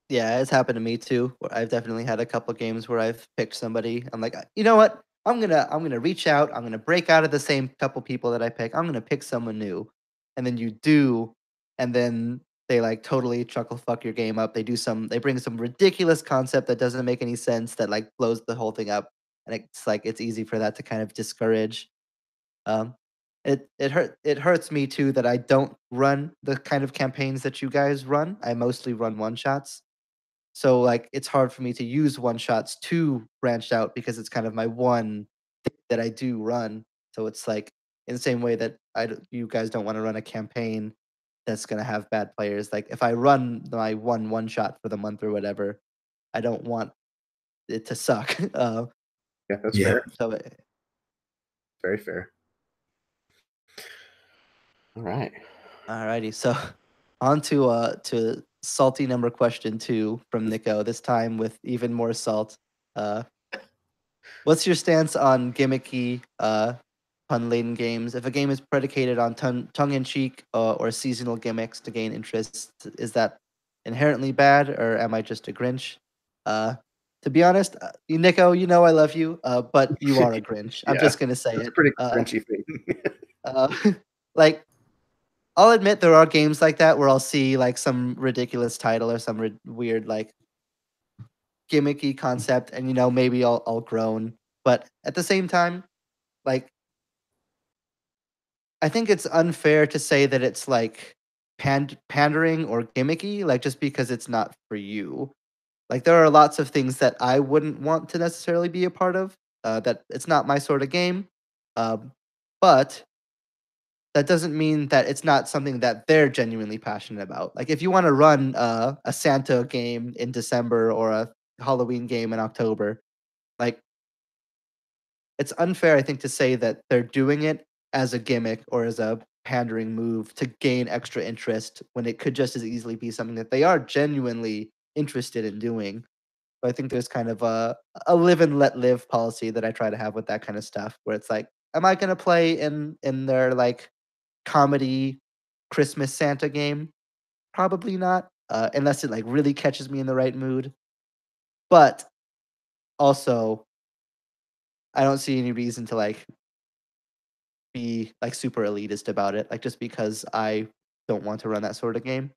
Yeah, it's happened to me too. I've definitely had a couple games where I've picked somebody. I'm like, you know what? I'm gonna reach out. I'm gonna break out of the same couple people that I pick. I'm gonna pick someone new, and then you do, and then they like totally chuckle fuck your game up. They bring some ridiculous concept that doesn't make any sense that like blows the whole thing up, and it's easy for that to kind of discourage. Um, it hurts me too that I don't run the kind of campaigns that you guys run. I mostly run one shots. So like it's hard for me to use one shots to branch out because it's kind of my one thing that I do run. So it's like in the same way that you guys don't want to run a campaign that's gonna have bad players. Like if I run my one shot for the month or whatever, I don't want it to suck. Yeah, that's fair. So Very fair. All right. Alrighty. So on to salty number question 2 from Nico. This time with even more salt. What's your stance on gimmicky, pun-laden games? If a game is predicated on tongue-in-cheek or seasonal gimmicks to gain interest, is that inherently bad, or am I just a Grinch? To be honest, Nico, you know I love you, but you are a Grinch. I'm just gonna say it's it. A pretty Grinchy thing. Like, I'll admit there are games like that where I'll see like some ridiculous title or some weird like gimmicky concept, and maybe I'll groan. But at the same time, like I think it's unfair to say that it's like pandering or gimmicky, like just because it's not for you. Like there are lots of things that I wouldn't want to necessarily be a part of. That it's not my sort of game, but that doesn't mean that it's not something that they're genuinely passionate about. Like if you want to run a Santa game in December or a Halloween game in October, like it's unfair, I think, to say that they're doing it as a gimmick or as a pandering move to gain extra interest when it could just as easily be something that they are genuinely interested in doing. So I think there's kind of a live and let live policy that I try to have with that kind of stuff, where it's like, am I going to play in their like comedy Christmas Santa game? Probably not, unless it like really catches me in the right mood. But also, I don't see any reason to like be like super elitist about it. Like just because I don't want to run that sort of game,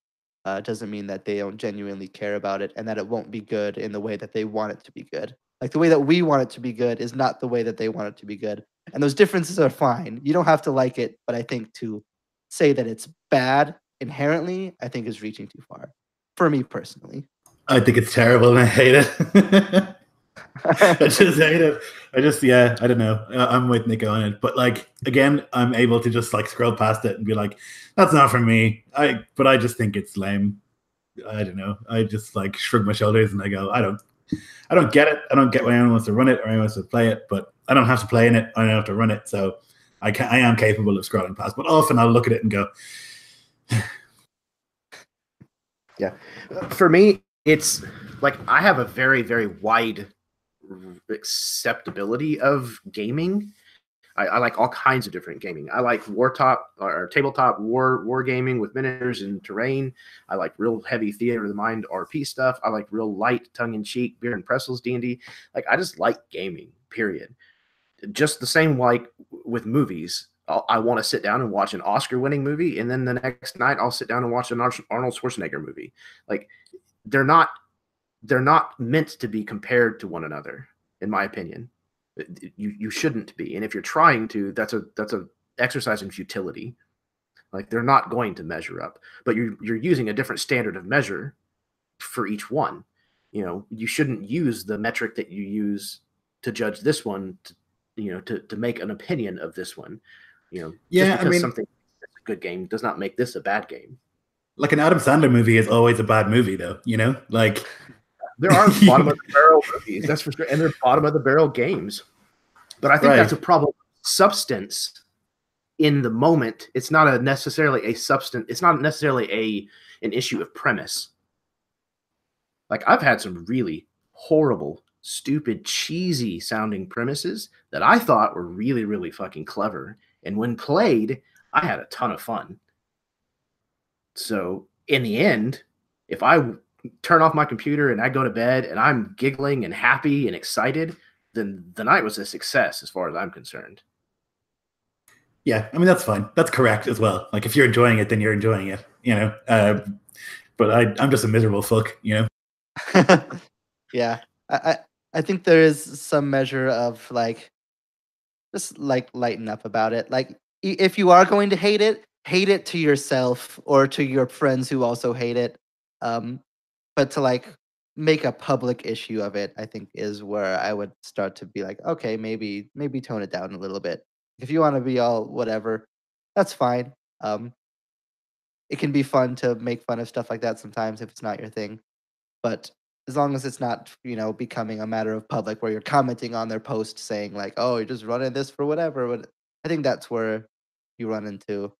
doesn't mean that they don't genuinely care about it and that it won't be good in the way that they want it to be good. Like the way that we want it to be good is not the way that they want it to be good. And those differences are fine. You don't have to like it, but I think to say that it's bad inherently, I think is reaching too far. For me personally. I think it's terrible and I hate it. I just hate it. I don't know. I'm with Nico on it. But like again, I'm able to just like scroll past it and be like, that's not for me. But I just think it's lame. I don't know. I just like shrug my shoulders and I go, I don't get it. I don't get why anyone wants to run it or anyone wants to play it, but I don't have to play in it. I don't have to run it. So I am capable of scrolling past, but often I'll look at it and go, yeah. For me, it's like I have a very, very wide acceptability of gaming. I like all kinds of different gaming. I like tabletop war gaming with miniatures and terrain. I like real heavy theater of the mind RP stuff. I like real light tongue in cheek beer and pretzels D&D. Like I just like gaming. Period. Just the same like with movies. I want to sit down and watch an Oscar-winning movie, and then the next night I'll sit down and watch an Arnold Schwarzenegger movie. Like they're not meant to be compared to one another, in my opinion. You shouldn't be, and if you're trying to, that's a exercise in futility. Like they're not going to measure up, but you're using a different standard of measure for each one. You know, you shouldn't use the metric that you use to judge this one to make an opinion of this one. You know, yeah, just because something is a good game does not make this a bad game. Like an Adam Sandler movie is always a bad movie, though. You know, like there are bottom of the barrel movies, that's for sure, and they're bottom of the barrel games. But I think that's a problem. Substance in the moment. It's not necessarily a substance. It's not necessarily an issue of premise. Like I've had some really horrible, stupid, cheesy sounding premises that I thought were really, really fucking clever. And when played, I had a ton of fun. So in the end, if I turn off my computer and I go to bed and I'm giggling and happy and excited, then the night was a success as far as I'm concerned. Yeah, I mean, that's fine. That's correct as well. Like if you're enjoying it, then you're enjoying it, you know. But I'm just a miserable fuck, you know. Yeah, I think there is some measure of like, just like lighten up about it. Like if you are going to hate it to yourself or to your friends who also hate it. But to like make a public issue of it, I think is where I would start to be like, okay, maybe tone it down a little bit. If you want to be all whatever, that's fine. It can be fun to make fun of stuff like that sometimes if it's not your thing. But as long as it's not, becoming a matter of public where you're commenting on their post saying like, "Oh, you're just running this for whatever." But I think that's where you run into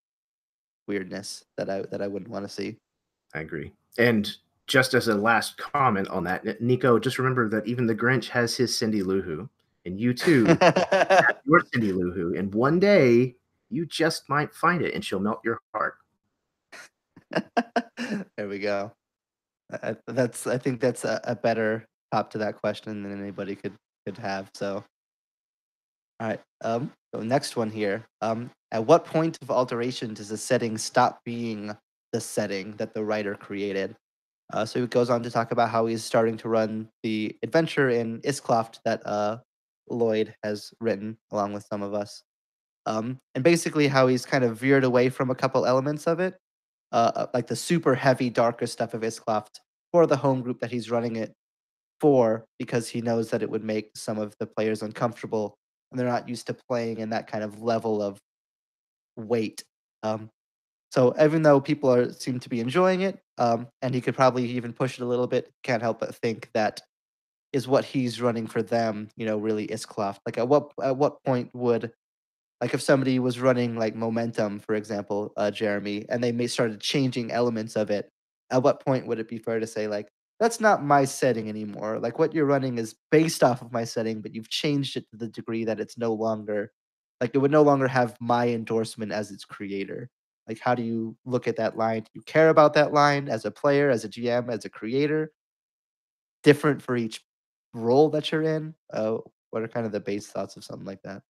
weirdness that I wouldn't want to see. I agree. And just as a last comment on that, Nico, just remember that even the Grinch has his Cindy Lou Who, and you too have your Cindy Lou Who, and one day you just might find it, and she'll melt your heart. There we go. I think that's a better top to that question than anybody could have. So, all right. So next one here. At what point of alteration does a setting stop being the setting that the writer created? So he goes on to talk about how he's starting to run the adventure in Iskloft that Lloyd has written along with some of us. And basically how he's kind of veered away from a couple elements of it, like the super heavy, darker stuff of Iskloft for the home group that he's running it for, because he knows that it would make some of the players uncomfortable and they're not used to playing in that kind of level of weight. So even though people seem to be enjoying it, and he could probably even push it a little bit, can't help but think that is what he's running for them, really Iskloft. Like at what point would, like if somebody was running like Momentum, for example, Jeremy, and they started changing elements of it, at what point would it be fair to say like, that's not my setting anymore? Like what you're running is based off of my setting, but you've changed it to the degree that it's no longer, like it would no longer have my endorsement as its creator. Like how do you look at that line? Do you care about that line as a player, as a GM, as a creator? Different for each role that you're in? What are kind of the base thoughts of something like that?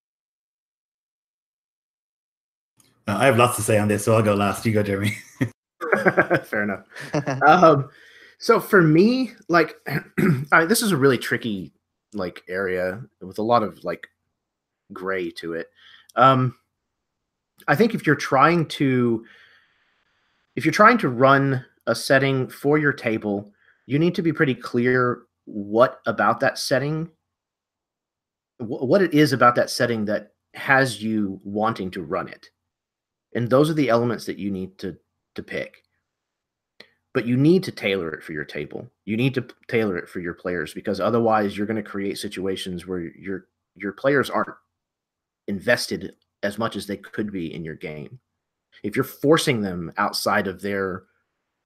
I have lots to say on this, so I'll go last. You go, Jeremy. Fair enough. So for me, like, this is a really tricky like area with a lot of like gray to it. I think if you're trying to run a setting for your table, you need to be pretty clear what about that setting, what it is about that setting that has you wanting to run it. And those are the elements that you need to pick. But you need to tailor it for your table. You need to tailor it for your players, because otherwise you're going to create situations where your players aren't invested as much as they could be in your game. If you're forcing them outside of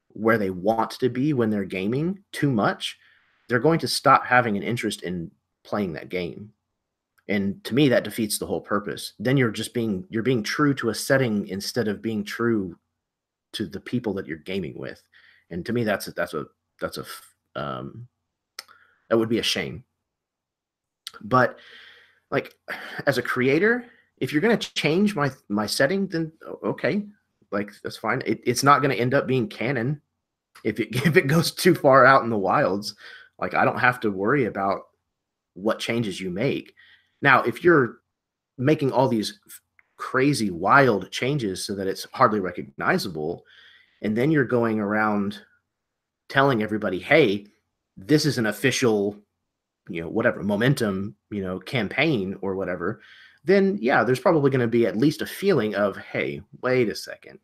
where they want to be when they're gaming too much, they're going to stop having an interest in playing that game. And to me, that defeats the whole purpose. Then you're being true to a setting instead of being true to the people that you're gaming with. And to me, that would be a shame. But like, as a creator, if you're going to change my setting, then okay, like that's fine. It's not going to end up being canon if it goes too far out in the wilds. Like, I don't have to worry about what changes you make. Now, if you're making all these crazy wild changes so that it's hardly recognizable, and then you're going around telling everybody, hey, this is an official, whatever, momentum, campaign or whatever, then yeah, there's probably going to be at least a feeling of, hey, wait a second,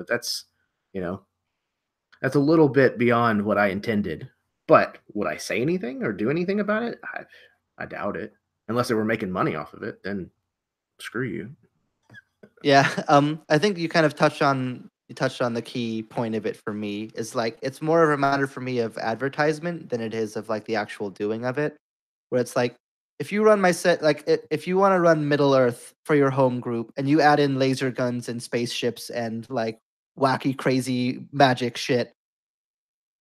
that's a little bit beyond what I intended. But would I say anything or do anything about it? I doubt it. Unless they were making money off of it, then screw you. Yeah, I think you kind of touched on the key point of it for me, is like, it's more of a matter for me of advertisement than it is of like the actual doing of it, where it's like, if you run my set, like if you want to run Middle Earth for your home group and you add in laser guns and spaceships and like wacky crazy magic shit,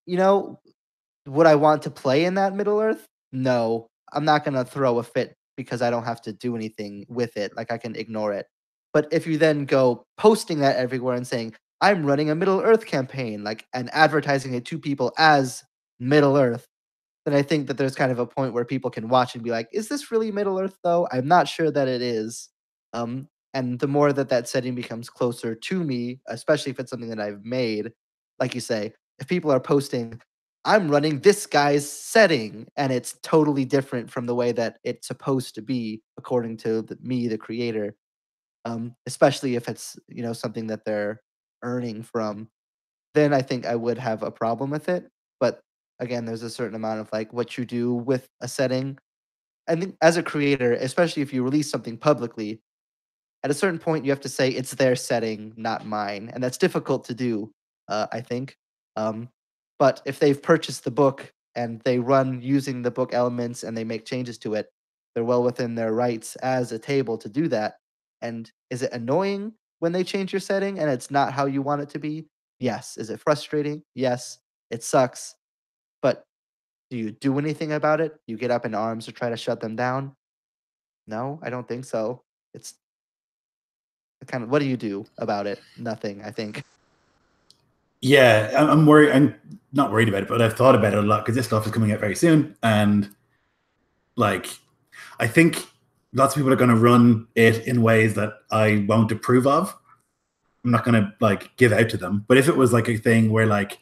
would I want to play in that Middle Earth? No, I'm not going to throw a fit because I don't have to do anything with it. Like, I can ignore it. But if you then go posting that everywhere and saying, I'm running a Middle Earth campaign, like, and advertising it to people as Middle Earth, then I think that there's kind of a point where people can watch and be like, is this really Middle Earth though? I'm not sure that it is. And the more that setting becomes closer to me, especially if it's something that I've made, like you say, if people are posting, I'm running this guy's setting, and it's totally different from the way that it's supposed to be, according to me, the creator. Especially if it's something that they're earning from, then I think I would have a problem with it. But again, there's a certain amount of like what you do with a setting. I think as a creator, especially if you release something publicly, at a certain point you have to say it's their setting, not mine, and that's difficult to do. I think. But if they've purchased the book and they run using the book elements and they make changes to it, they're well within their rights as a table to do that. And is it annoying when they change your setting and it's not how you want it to be? Yes. Is it frustrating? Yes. It sucks. But do you do anything about it? You get up in arms to try to shut them down? No, I don't think so. It's kind of, what do you do about it? Nothing, I think. Yeah, I'm worried. I'm not worried about it, but I've thought about it a lot because this stuff is coming out very soon, and like, I think lots of people are going to run it in ways that I won't approve of. I'm not going to like give out to them, but if it was like a thing where like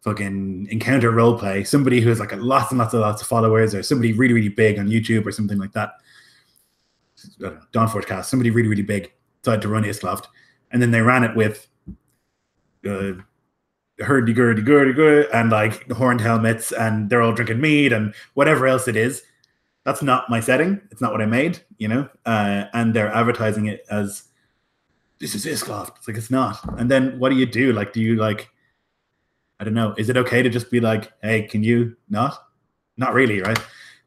fucking encounter roleplay, somebody who has like lots and lots of followers, or somebody really really big on YouTube or something like that, Dawnforge Cast, somebody really really big decided to run Iscloft, and then they ran it with hurdy-gurdy and like horned helmets, and they're all drinking mead and whatever else it is. That's not my setting. It's not what I made, and they're advertising it as this is Iscloft. It's like, it's not. And then what do you do? Like, do you like, I don't know, is it okay to just be like, hey, can you not really, right?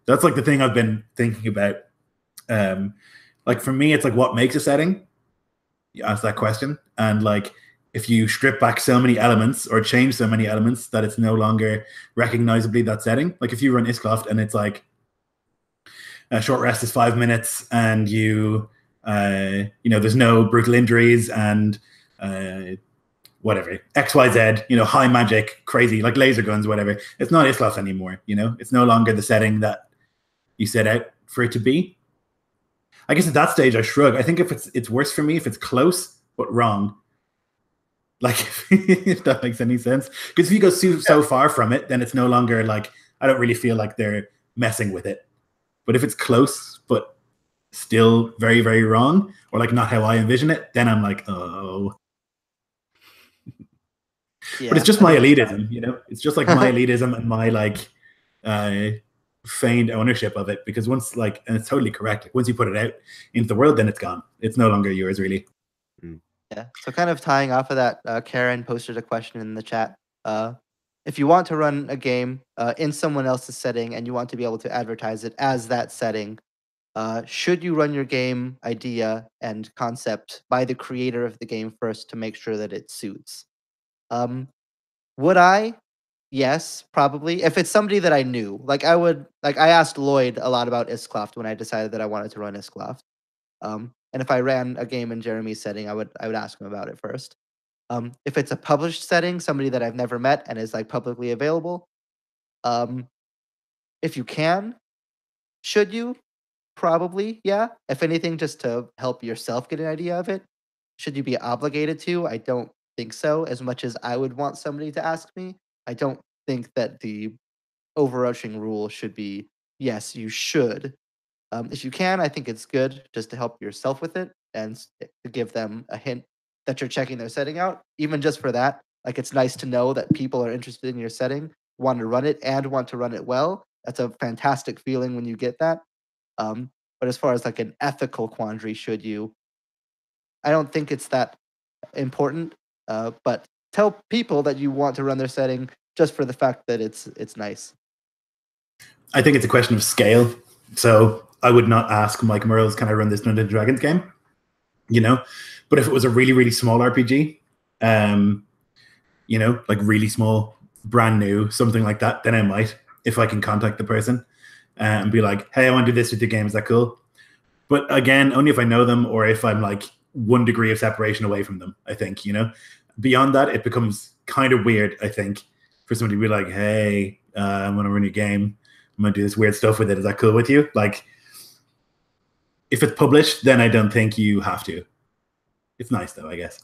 That's like the thing I've been thinking about. Like, for me, it's like, what makes a setting? You ask that question, and like, if you strip back so many elements or change so many elements that it's no longer recognizably that setting. Like, if you run Iscloft and it's like a short rest is 5 minutes, and there's no brutal injuries and whatever, XYZ, high magic, crazy, like laser guns, whatever. It's not Iscloft anymore. It's no longer the setting that you set out for it to be. I guess at that stage I shrug. I think if it's worse for me if it's close but wrong. Like, if that makes any sense. Because if you go so far from it, then it's no longer like, I don't really feel like they're messing with it. But if it's close but still very, very wrong, or like not how I envision it, then I'm like, oh. Yeah, but it's just my elitism, It's just like my elitism and my like feigned ownership of it, because once like, and it's totally correct, like once you put it out into the world, then it's gone. It's no longer yours, really. Yeah. So kind of tying off of that, Karen posted a question in the chat. If you want to run a game in someone else's setting and you want to be able to advertise it as that setting, should you run your game idea and concept by the creator of the game first to make sure that it suits? Would I? Yes, probably. If it's somebody that I knew, like I asked Lloyd a lot about Iskloft when I decided that I wanted to run Iskloft. And if I ran a game in Jeremy's setting, I would ask him about it first. If it's a published setting, somebody that I've never met and is like publicly available, if you can, should you? Probably, yeah. If anything, just to help yourself get an idea of it. Should you be obligated to? I don't think so. As much as I would want somebody to ask me, I don't think that the overarching rule should be yes, you should. If you can, I think it's good just to help yourself with it and to give them a hint that you're checking their setting out. Even just for that, like it's nice to know that people are interested in your setting, want to run it, and want to run it well. That's a fantastic feeling when you get that. But as far as like an ethical quandary, should you? I don't think it's that important. But tell people that you want to run their setting just for the fact that it's nice. I think it's a question of scale. So I would not ask Mike Merles, can I run this Dungeons & Dragons game? You know, but if it was a really, really small RPG, you know, like really small, brand new, something like that, then I might, if I can contact the person and be like, hey, I want to do this with your game. Is that cool? But again, only if I know them or if I'm like 1 degree of separation away from them, I think, you know. Beyond that, it becomes kind of weird, I think, for somebody to be like, hey, I'm going to run your game. I'm going to do this weird stuff with it. Is that cool with you? Like, if it's published, then I don't think you have to. It's nice, though, I guess.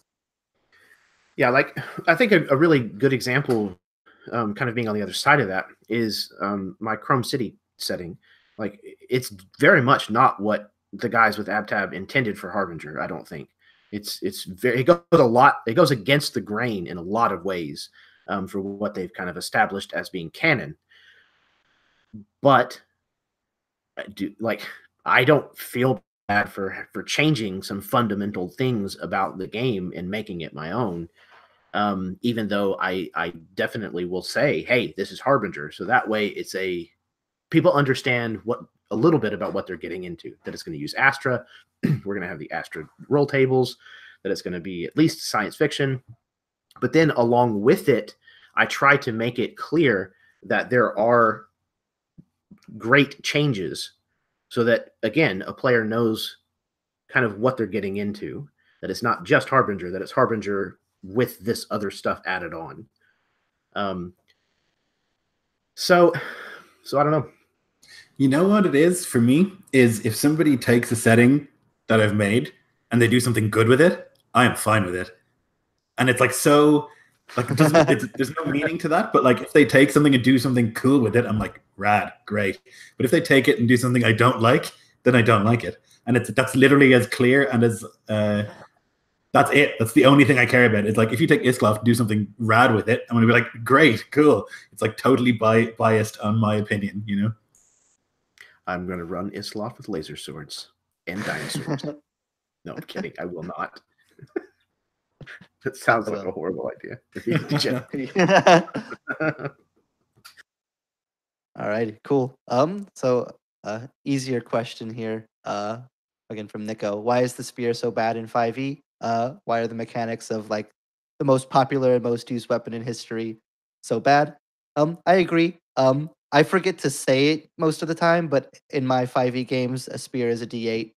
Yeah, like, I think a really good example, kind of being on the other side of that, is my Chrome City setting. Like, it's very much not what the guys with AbTab intended for Harbinger, I don't think. It goes against the grain in a lot of ways for what they've kind of established as being canon. But I don't feel bad for changing some fundamental things about the game and making it my own. Even though I definitely will say, hey, this is Harbinger. So that way people understand a little bit about what they're getting into, that it's going to use Astra. We're going to have the Astra roll tables, that it's going to be at least science fiction. But then along with it, I try to make it clear that there are great changes so that, again, a player knows kind of what they're getting into, that it's not just Harbinger, that it's Harbinger with this other stuff added on. So I don't know. You know what it is for me is if somebody takes a setting that I've made and they do something good with it, I am fine with it. And it's like, so like, there's no meaning to that. But like, if they take something and do something cool with it, I'm like, rad, great. But if they take it and do something I don't like, then I don't like it. And that's literally as clear and as that's it. That's the only thing I care about. It's like, if you take Iskloft and do something rad with it, I'm gonna be like, great, cool. It's like totally biased on my opinion, you know. I'm going to run Iskloft with laser swords and dinosaurs. No, I'm kidding. I will not. That sounds like a horrible idea. All right, cool. So easier question here. Again from Nico. Why is the spear so bad in 5e? Why are the mechanics of like the most popular and most used weapon in history so bad? I agree. I forget to say it most of the time, but in my 5e games, a spear is a d8.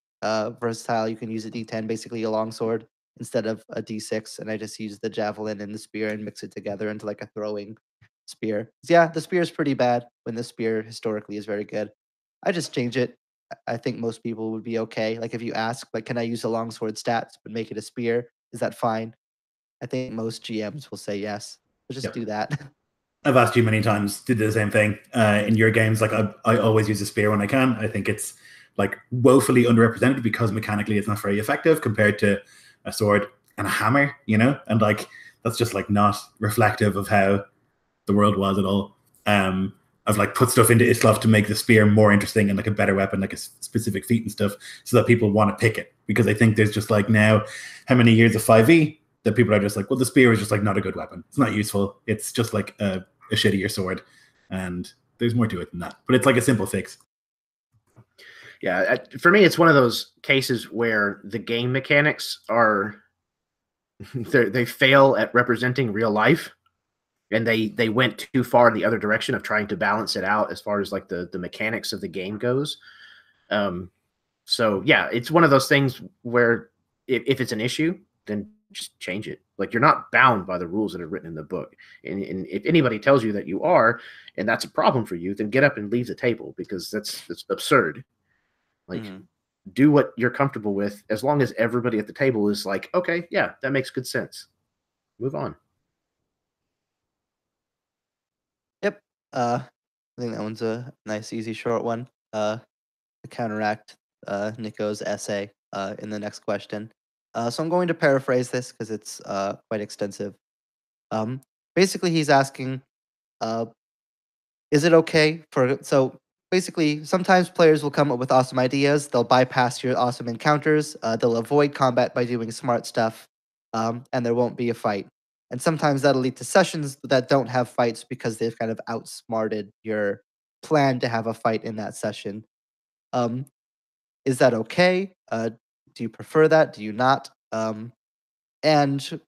Versatile, you can use a d10, basically a longsword, instead of a d6, and I just use the javelin and the spear and mix it together into like a throwing spear. So yeah, the spear is pretty bad when the spear historically is very good. I just change it. I think most people would be okay. Like if you ask, like, can I use a longsword stats but make it a spear? Is that fine? I think most GMs will say yes. So just do that. I've asked you many times to do the same thing in your games. Like I always use a spear when I can. I think it's like woefully underrepresented because mechanically it's not very effective compared to a sword and a hammer, you know? And like, that's just like not reflective of how the world was at all. I've like put stuff into Isloff to make the spear more interesting and like a better weapon, like a specific feat and stuff, so that people want to pick it. Because I think there's just like now how many years of 5e that people are just like, well, the spear is just like not a good weapon. It's not useful. It's just like a shittier sword, and there's more to it than that. But it's like a simple fix. Yeah, for me, it's one of those cases where the game mechanics are they fail at representing real life, and they went too far in the other direction of trying to balance it out as far as like the mechanics of the game goes. So yeah, it's one of those things where if it's an issue, then just change it. Like, you're not bound by the rules that are written in the book. And if anybody tells you that you are, and that's a problem for you, then get up and leave the table, because that's absurd. Like, do what you're comfortable with, as long as everybody at the table is like, okay, yeah, that makes good sense. Move on. Yep. I think that one's a nice, easy, short one. To counteract Nico's essay in the next question. So I'm going to paraphrase this because it's quite extensive. Basically, he's asking, is it okay for... So basically, sometimes players will come up with awesome ideas. They'll bypass your awesome encounters. They'll avoid combat by doing smart stuff, and there won't be a fight. And sometimes that'll lead to sessions that don't have fights because they've kind of outsmarted your plan to have a fight in that session. Is that okay? Do you prefer that? Do you not? And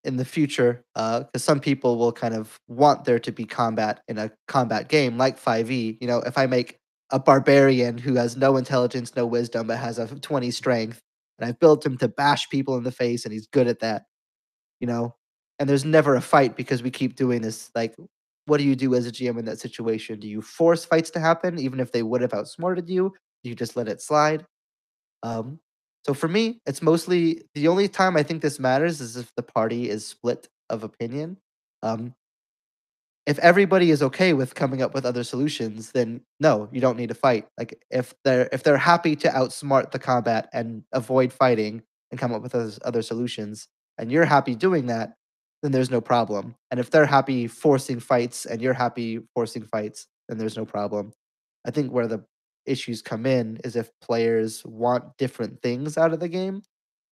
in the future, because some people will kind of want there to be combat in a combat game like 5e. You know, if I make a barbarian who has no intelligence, no wisdom, but has a 20 strength, and I've built him to bash people in the face, and he's good at that, you know, and there's never a fight because we keep doing this. Like, what do you do as a GM in that situation? Do you force fights to happen, even if they would have outsmarted you? Do you just let it slide? So for me, it's mostly... the only time I think this matters is if the party is split of opinion. If everybody is okay with coming up with other solutions, then no, you don't need to fight. Like, if they're happy to outsmart the combat and avoid fighting and come up with other solutions, and you're happy doing that, then there's no problem. And if they're happy forcing fights and you're happy forcing fights, then there's no problem. I think where the issues come in is if players want different things out of the game.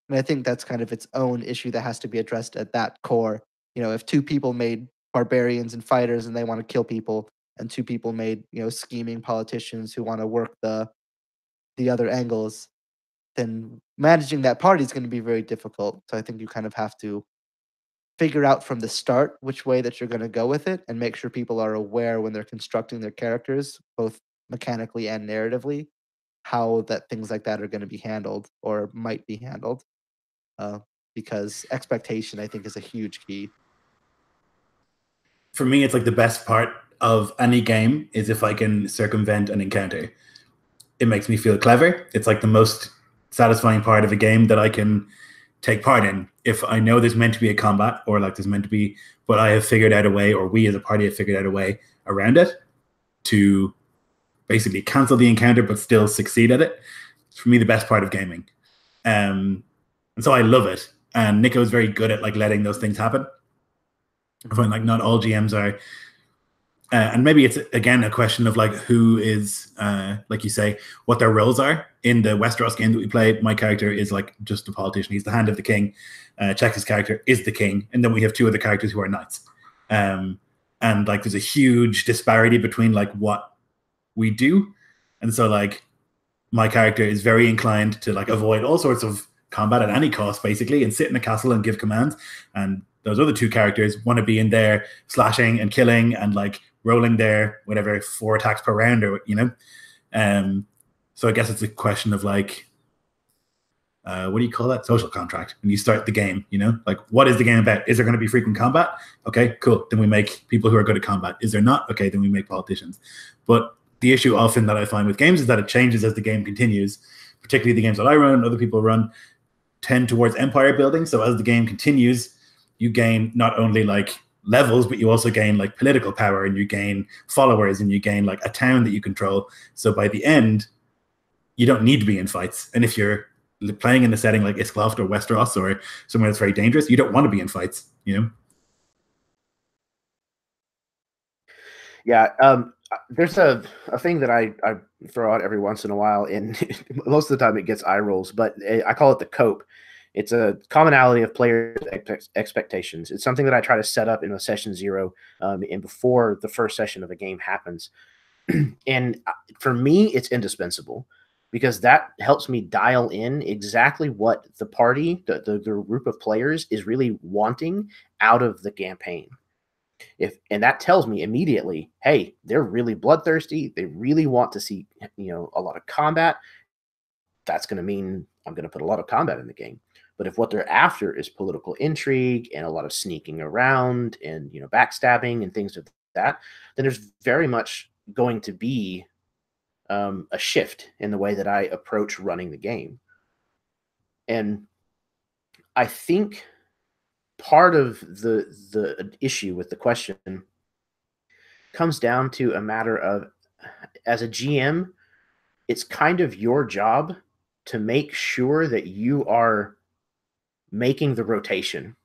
And I think that's kind of its own issue that has to be addressed at that core. You know, if two people made barbarians and fighters and they want to kill people, and two people made, you know, scheming politicians who want to work the other angles, then managing that party is going to be very difficult. So I think you kind of have to figure out from the start which way that you're going to go with it, and make sure people are aware when they're constructing their characters, both mechanically and narratively, how that things like that are going to be handled or might be handled. Because expectation, I think, is a huge key. For me, it's like the best part of any game is if I can circumvent an encounter. It makes me feel clever. It's like the most satisfying part of a game that I can take part in. If I know there's meant to be a combat, or like there's meant to be, but I have figured out a way, or we as a party have figured out a way around it to basically cancel the encounter but still succeed at it. It's for me the best part of gaming. And so I love it. And Nico is very good at like letting those things happen. I find like not all GMs are, and maybe it's again a question of like who is, like you say, what their roles are. In the Westeros game that we played, my character is like just a politician. He's the hand of the king. Check's character is the king, and then we have two other characters who are knights. And like there's a huge disparity between like what we do, and so like my character is very inclined to like avoid all sorts of combat at any cost, basically, and sit in a castle and give commands. And those other two characters want to be in there slashing and killing and like rolling their whatever 4 attacks per round, or you know. So I guess it's a question of like, what do you call that? Social contract. When you start the game, you know, like what is the game about? Is there going to be frequent combat? Okay, cool. Then we make people who are good at combat. Is there not? Okay, then we make politicians. But the issue often that I find with games is that it changes as the game continues. Particularly the games that I run and other people run tend towards empire building. So as the game continues, you gain not only like levels, but you also gain like political power, and you gain followers, and you gain like a town that you control. So by the end, you don't need to be in fights. And if you're playing in a setting like Isloft or Westeros or somewhere that's very dangerous, you don't want to be in fights, you know? Yeah, There's a thing that I throw out every once in a while, and most of the time it gets eye rolls, but I call it the cope. It's a commonality of players' expectations. It's something that I try to set up in a session 0 and before the first session of a game happens. And for me, it's indispensable because that helps me dial in exactly what the party, the group of players is really wanting out of the campaign. And that tells me immediately, hey, they're really bloodthirsty. They really want to see, a lot of combat. That's going to mean I'm going to put a lot of combat in the game. But if what they're after is political intrigue and a lot of sneaking around and, backstabbing and things of that, then there's very much going to be a shift in the way that I approach running the game. And I think part of the issue with the question comes down to a matter of, as a GM, it's kind of your job to make sure that you are making the rotation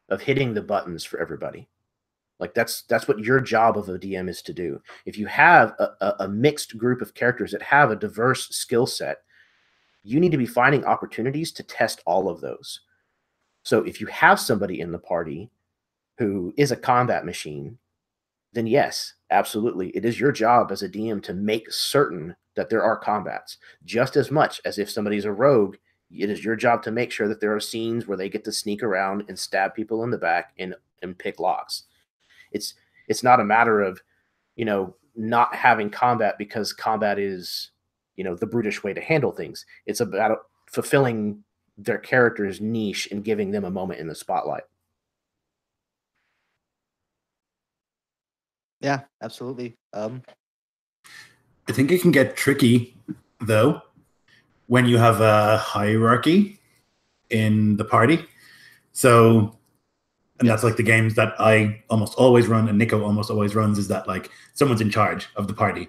of hitting the buttons for everybody. Like that's what your job of a DM is to do. If you have a mixed group of characters that have a diverse skill set, you need to be finding opportunities to test all of those. So if you have somebody in the party who is a combat machine, then yes, absolutely. It is your job as a DM to make certain that there are combats. Just as much as if somebody's a rogue, it is your job to make sure that there are scenes where they get to sneak around and stab people in the back and pick locks. It's not a matter of, not having combat because combat is, the brutish way to handle things. It's about fulfilling their character's niche and giving them a moment in the spotlight. Yeah, absolutely. I think it can get tricky, though, when you have a hierarchy in the party. So, and that's like the games that I almost always run and Nico almost always runs, is that like someone's in charge of the party.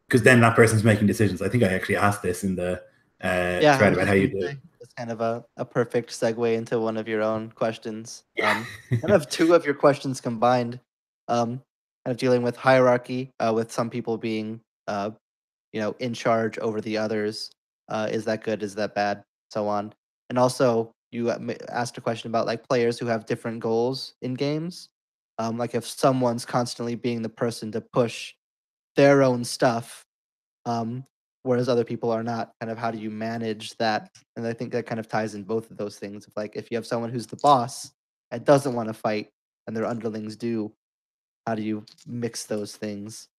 Because then that person's making decisions. I think I actually asked this in the thread about how you do it. It's kind of a perfect segue into one of your own questions. Kind of two of your questions combined. Kind of dealing with hierarchy, with some people being, in charge over the others. Is that good? Is that bad? So on. And also, you asked a question about like players who have different goals in games. Like if someone's constantly being the person to push their own stuff, whereas other people are not. Kind of how do you manage that? And I think that kind of ties in both of those things. Of like if you have someone who's the boss and doesn't want to fight, and their underlings do, how do you mix those things?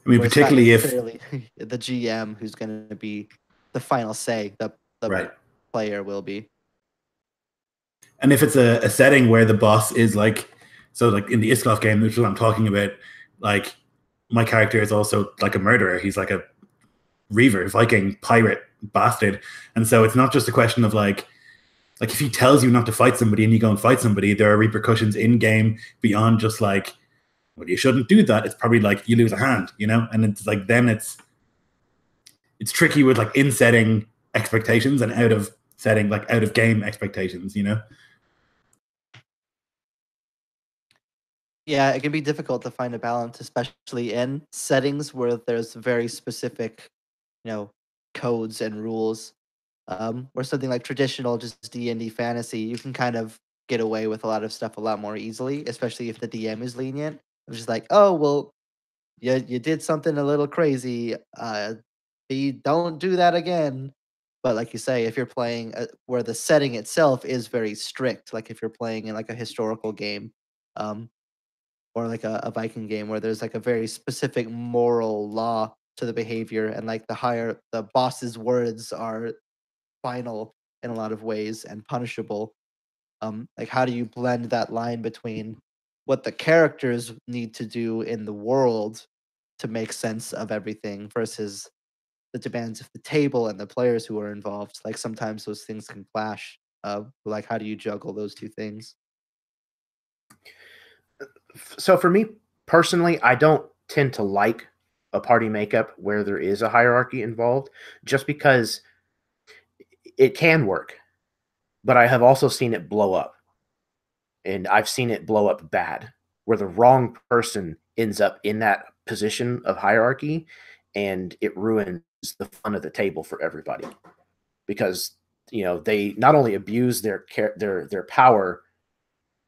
I mean, particularly if the GM who's going to be the final say, the right. player will be. And if it's a setting where the boss is like, so like in the Isklof game, which is what I'm talking about, like my character is also like a murderer. He's like a Reaver, Viking, pirate, bastard. And so it's not just a question of like if he tells you not to fight somebody and you go and fight somebody, there are repercussions in game beyond just like, well, you shouldn't do that. It's probably like you lose a hand, and it's like then it's tricky with like in setting expectations and out of setting, like out of game expectations, Yeah, it can be difficult to find a balance, especially in settings where there's very specific, codes and rules. Or something like traditional, just D&D fantasy, you can kind of get away with a lot of stuff a lot more easily, especially if the DM is lenient. It's just like, oh, well, you did something a little crazy. You don't do that again. But like you say, if you're playing where the setting itself is very strict, like if you're playing in like a historical game, or like a Viking game where there's like a very specific moral law to the behavior, and like the boss's words are final in a lot of ways and punishable. Like how do you blend that line between what the characters need to do in the world to make sense of everything versus the demands of the table and the players who are involved? Like sometimes those things can clash. Like how do you juggle those two things? So for me personally, I don't tend to like a party makeup where there is a hierarchy involved, just because it can work, but I have also seen it blow up, and I've seen it blow up bad. where the wrong person ends up in that position of hierarchy, and it ruins the fun of the table for everybody, because they not only abuse their power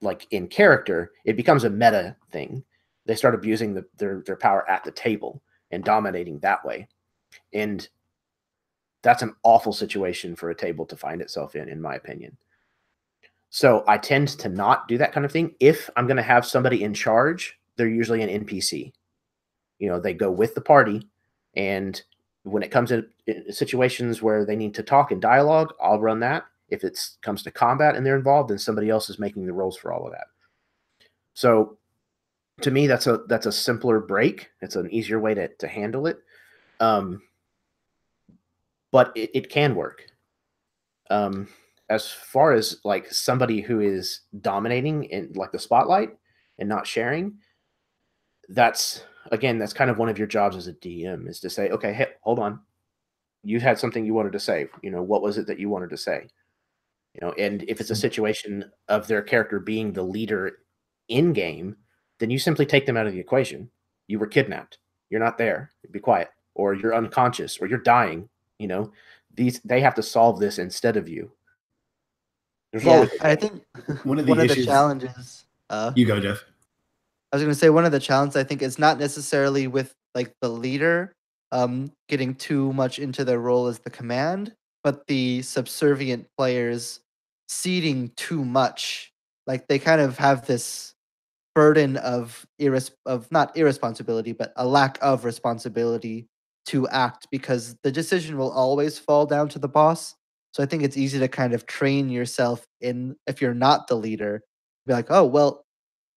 like in character, it becomes a meta thing. They start abusing their power at the table and dominating that way, and that's an awful situation for a table to find itself in my opinion. So I tend to not do that kind of thing. If I'm going to have somebody in charge, they're usually an NPC. They go with the party, and when it comes to situations where they need to talk and dialogue, I'll run that. If it comes to combat and they're involved, then somebody else is making the rolls for all of that. So to me, that's a simpler break. It's an easier way to handle it. But it can work. As far as like somebody who is dominating in like the spotlight and not sharing, that's kind of one of your jobs as a DM, is to say, okay, hey, hold on. You had something you wanted to say. What was it that you wanted to say? And if it's a situation of their character being the leader in game, then you simply take them out of the equation. You were kidnapped. You're not there. Be quiet. Or you're unconscious, or you're dying. They have to solve this instead of you. I think one of the issues, challenges. You go, Jeff. I was going to say one of the challenges I think is not necessarily with like the leader getting too much into their role as the command, but the subservient players ceding too much. Like they kind of have this burden of not irresponsibility, but a lack of responsibility to act, because the decision will always fall down to the boss. So I think it's easy to kind of train yourself in, if you're not the leader, be like, oh well,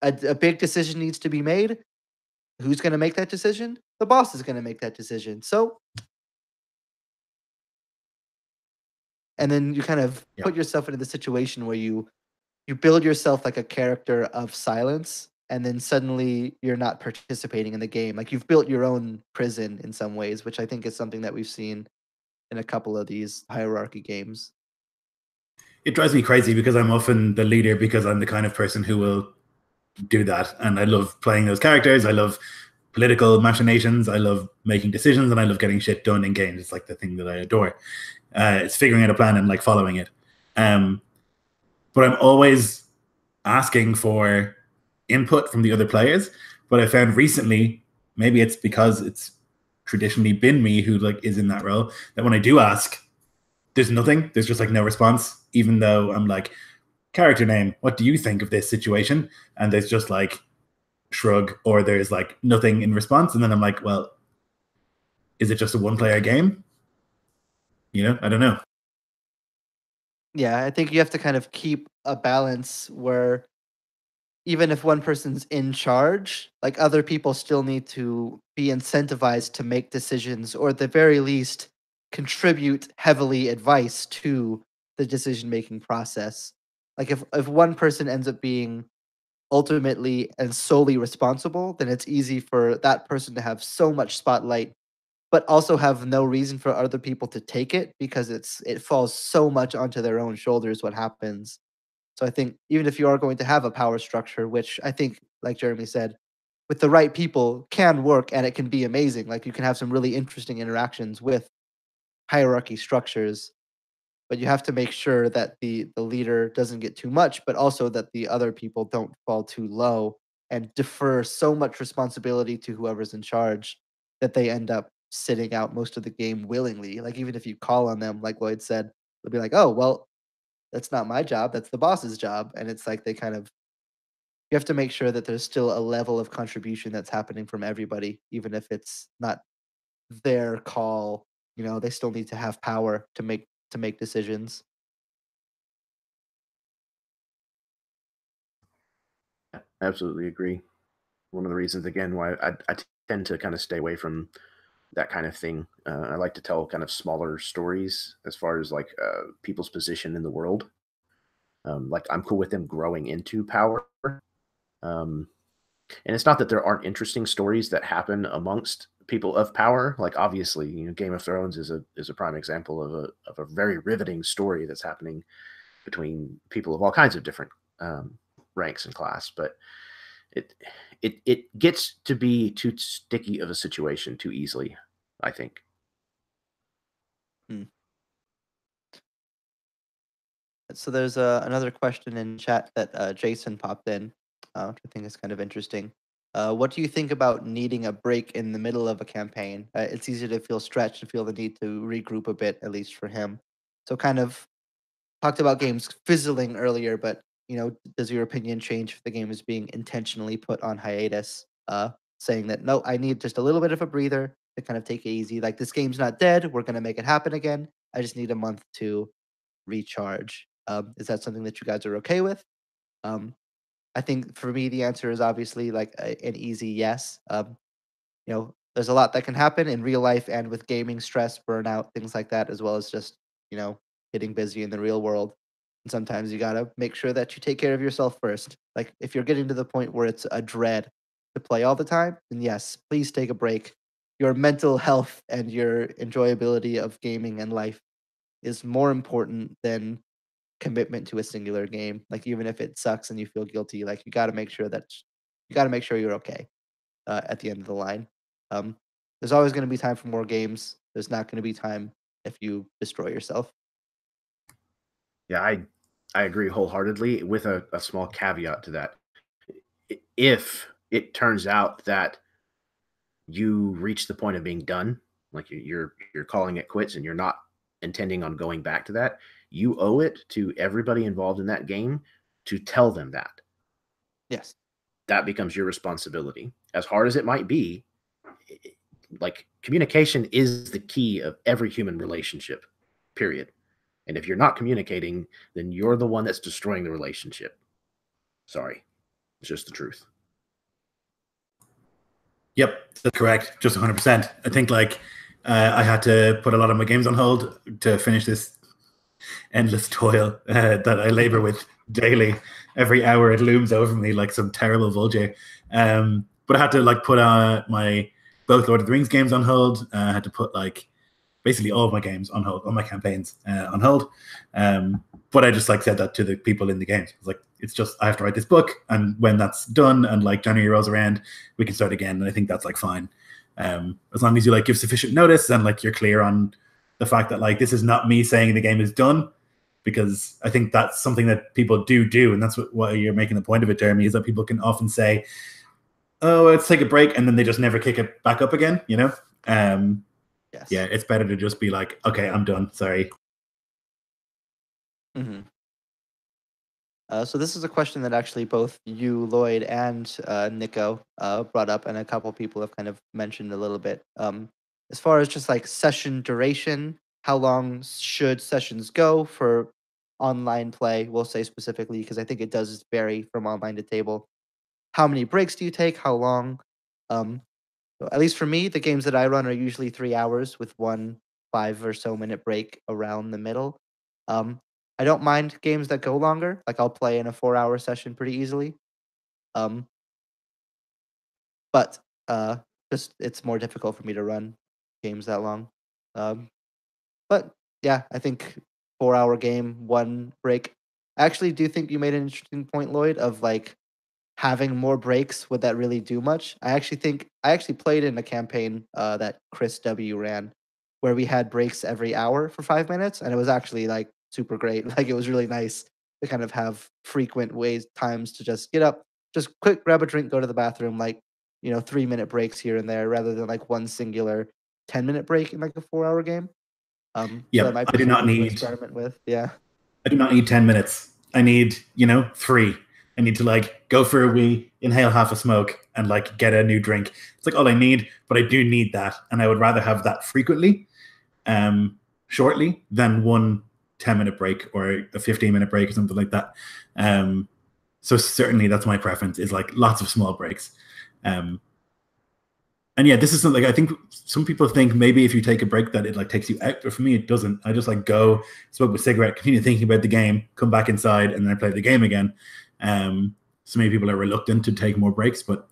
a big decision needs to be made. Who's going to make that decision? The boss is going to make that decision. So, and then you kind of put yourself into the situation where you build yourself like a character of silence, and then suddenly you're not participating in the game. Like you've built your own prison in some ways, which I think is something that we've seen in a couple of these hierarchy games. It drives me crazy because I'm often the leader, because I'm the kind of person who will do that. And I love playing those characters. I love political machinations. I love making decisions, and I love getting shit done in games. It's like the thing that I adore. It's figuring out a plan and like following it. But I'm always asking for input from the other players. But I found recently, maybe it's because it's traditionally been me who like is in that role, that when I do ask, there's nothing. There's just like no response, even though I'm like, character name, what do you think of this situation? And there's just like shrug, or there's like nothing in response. And then I'm like, well, is it just a one-player game? I don't know. Yeah, I think you have to kind of keep a balance where even if one person's in charge, like other people still need to be incentivized to make decisions, or at the very least contribute heavily advice to the decision-making process. Like if one person ends up being ultimately and solely responsible, then it's easy for that person to have so much spotlight, but also have no reason for other people to take it, because it falls so much onto their own shoulders what happens. So I think even if you are going to have a power structure, which I think, like Jeremy said, with the right people can work and it can be amazing. Like you can have some really interesting interactions with hierarchy structures, but you have to make sure that the leader doesn't get too much, but also that the other people don't fall too low and defer so much responsibility to whoever's in charge that they end up sitting out most of the game willingly. Like even if you call on them, like Lloyd said, they'll be like, "Oh, well, that's not my job. That's the boss's job." And it's like you have to make sure that there's still a level of contribution that's happening from everybody, even if it's not their call. They still need to have power to make decisions. Absolutely agree. One of the reasons, again, why I tend to kind of stay away from that kind of thing. I like to tell kind of smaller stories as far as like people's position in the world. Like I'm cool with them growing into power. And it's not that there aren't interesting stories that happen amongst people of power. Like obviously, Game of Thrones is a prime example of a very riveting story that's happening between people of all kinds of different ranks and class. But it gets to be too sticky of a situation too easily, I think. So there's another question in chat that Jason popped in, which I think is kind of interesting. What do you think about needing a break in the middle of a campaign? It's easy to feel stretched and feel the need to regroup a bit, at least for him. So kind of talked about games fizzling earlier, but does your opinion change if the game is being intentionally put on hiatus? Saying that no, I need just a little bit of a breather to kind of take it easy. Like this game's not dead. We're gonna make it happen again. I just need a month to recharge. Is that something that you guys are okay with? Um, I think for me, the answer is obviously like an easy yes. There's a lot that can happen in real life and with gaming, stress, burnout, things like that, as well as just, you know, getting busy in the real world. And sometimes you got to make sure that you take care of yourself first. Like if you're getting to the point where it's a dread to play all the time, then yes, please take a break. Your mental health and your enjoyability of gaming and life is more important than commitment to a singular game. Like even if it sucks and you feel guilty, like you got to make sure you're okay at the end of the line. Um, there's always going to be time for more games. There's not going to be time if you destroy yourself. Yeah, I agree wholeheartedly with a small caveat to that. If it turns out that you reach the point of being done, like you're calling it quits and you're not intending on going back to that, you owe it to everybody involved in that game to tell them that. Yes. That becomes your responsibility. As hard as it might be, like communication is the key of every human relationship, period. And if you're not communicating, then you're the one that's destroying the relationship. Sorry. It's just the truth. Yep, that's correct. Just 100%. I think I had to put a lot of my games on hold to finish this endless toil that I labor with daily. Every hour it looms over me like some terrible vulture. But I had to put my both Lord of the Rings games on hold. I had to put basically all of my games on hold, all my campaigns on hold. But I just said that to the people in the games. It's it's just I have to write this book, and when that's done and January rolls around, we can start again. And I think that's fine, as long as you give sufficient notice and you're clear on the fact that this is not me saying the game is done, because I think that's something that people do, and that's what you're making the point of it, Jeremy, is that people can often say, "Oh, let's take a break," and then they just never kick it back up again. Yes. Yeah, it's better to just be okay, I'm done. Sorry. Mm-hmm. So this is a question that actually both you, Lloyd, and Nico brought up, and a couple people have kind of mentioned a little bit. As far as just session duration, how long should sessions go for online play? We'll say specifically because I think it does vary from online to table. How many breaks do you take? How long? At least for me, the games that I run are usually 3 hours with one 5 or so minute break around the middle. Um, I don't mind games that go longer. Like I'll play in a 4 hour session pretty easily. But just it's more difficult for me to run games that long. But yeah, I think 4 hour game, one break. I actually do think you made an interesting point, Lloyd, of having more breaks, would that really do much? I actually think I actually played in a campaign that Chris W ran where we had breaks every hour for 5 minutes, and it was actually super great. It was really nice to kind of have frequent times to just get up, just quick grab a drink, go to the bathroom, 3 minute breaks here and there, rather than one singular 10-minute break in a 4 hour game. Yeah, so that might I be do not something to need experiment with. Yeah. I do not need 10 minutes. I need 3. I need to go for a wee, inhale half a smoke, and get a new drink. It's all I need, but I do need that, and I would rather have that frequently, shortly, than one 10-minute break or a 15-minute break or something like that. So certainly that's my preference, is lots of small breaks. And yeah, this is something I think some people think maybe if you take a break that it takes you out, but for me it doesn't. I just go smoke a cigarette, continue thinking about the game, come back inside, and then I play the game again. So many people are reluctant to take more breaks, but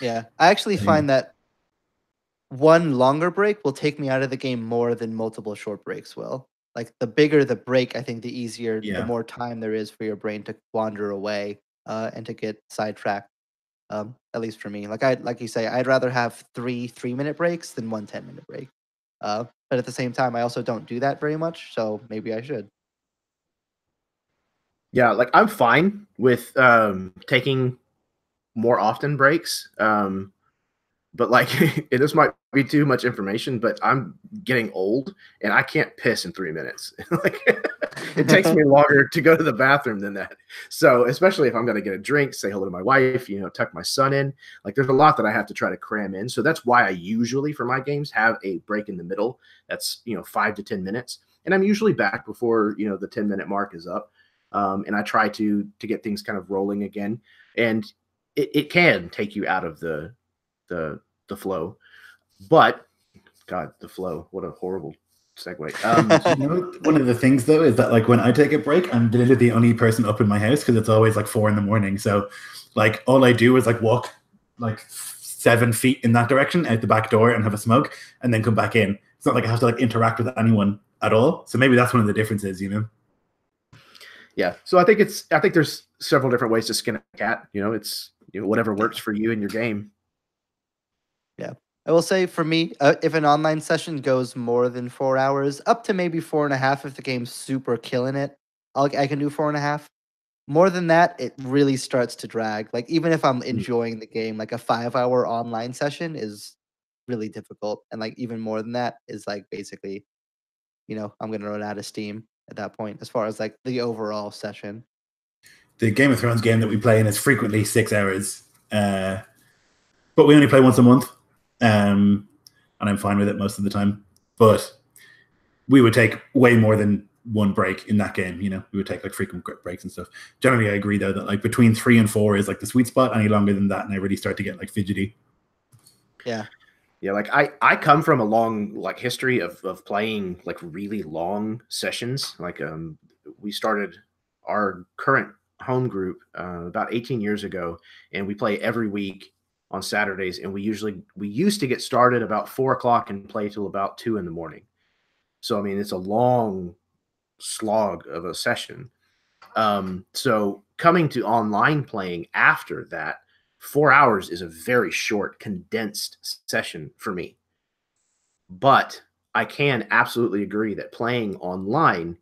yeah, I actually find that one longer break will take me out of the game more than multiple short breaks will. The bigger the break, I think the easier, the more time there is for your brain to wander away and to get sidetracked. At least for me. Like you say, I'd rather have 3 3-minute breaks than 1 10-minute break. But at the same time, I also don't do that very much, so maybe I should. Yeah, like I'm fine with taking more often breaks. But like this might be too much information, but I'm getting old and I can't piss in 3 minutes. Like it takes me longer to go to the bathroom than that. So especially if I'm going to get a drink, say hello to my wife, tuck my son in, like there's a lot that I have to try to cram in. So that's why I usually for my games have a break in the middle. That's 5 to 10 minutes. And I'm usually back before, the 10-minute mark is up. And I try to get things kind of rolling again. And it can take you out of the flow, but God, the flow, what a horrible segue. One of the things though is that like when I take a break, I'm literally the only person up in my house because it's always like 4 a.m. So like all I do is like walk like 7 feet in that direction out the back door and have a smoke and then come back in. It's not like I have to like interact with anyone at all. So maybe that's one of the differences, Yeah. So I think there's several different ways to skin a cat. It's whatever works for you in your game. Yeah. I will say for me, if an online session goes more than 4 hours, up to maybe 4.5 if the game's super killing it, I can do 4.5. More than that, it really starts to drag. Like even if I'm enjoying the game, like a 5-hour online session is really difficult. And like even more than that is like basically, I'm gonna run out of steam at that point as far as like the overall session. The Game of Thrones game that we play in is frequently 6 hours. But we only play once a month. And I'm fine with it most of the time. But we would take way more than one break in that game. We would take like frequent breaks and stuff. Generally, I agree though that like between 3 and 4 is like the sweet spot. Any longer than that, and I really start to get like fidgety. Yeah. Yeah, like I come from a long like history of playing like really long sessions. Like we started our current home group about 18 years ago, and we play every week on Saturdays, and we used to get started about 4 o'clock and play till about 2 a.m. So I mean, it's a long slog of a session. So coming to online playing after that, 4 hours is a very short, condensed session for me. But I can absolutely agree that playing online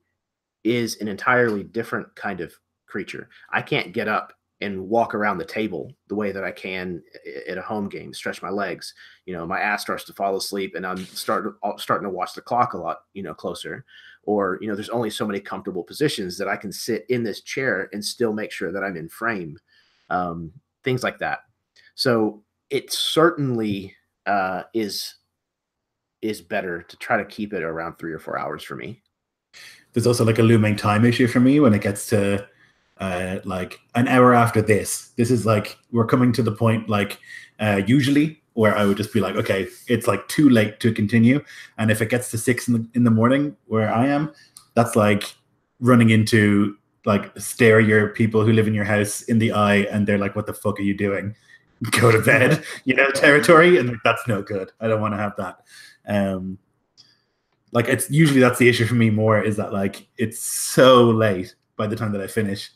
is an entirely different kind of creature. I can't get up and walk around the table the way that I can at a home game, stretch my legs. My ass starts to fall asleep and I'm starting to watch the clock a lot, closer. Or, there's only so many comfortable positions that I can sit in this chair and still make sure that I'm in frame. Things like that. So it certainly is better to try to keep it around 3 or 4 hours for me. There's also like a looming time issue for me when it gets to like an hour after this. This is like we're coming to the point like usually where I would just be like, okay, it's like too late to continue. And if it gets to 6 in the morning where I am, that's like running into like stare your people who live in your house in the eye and they're like, what the fuck are you doing? Go to bed, territory. And like, that's no good. I don't want to have that. Like it's usually that's the issue for me more is that like it's so late by the time that I finish.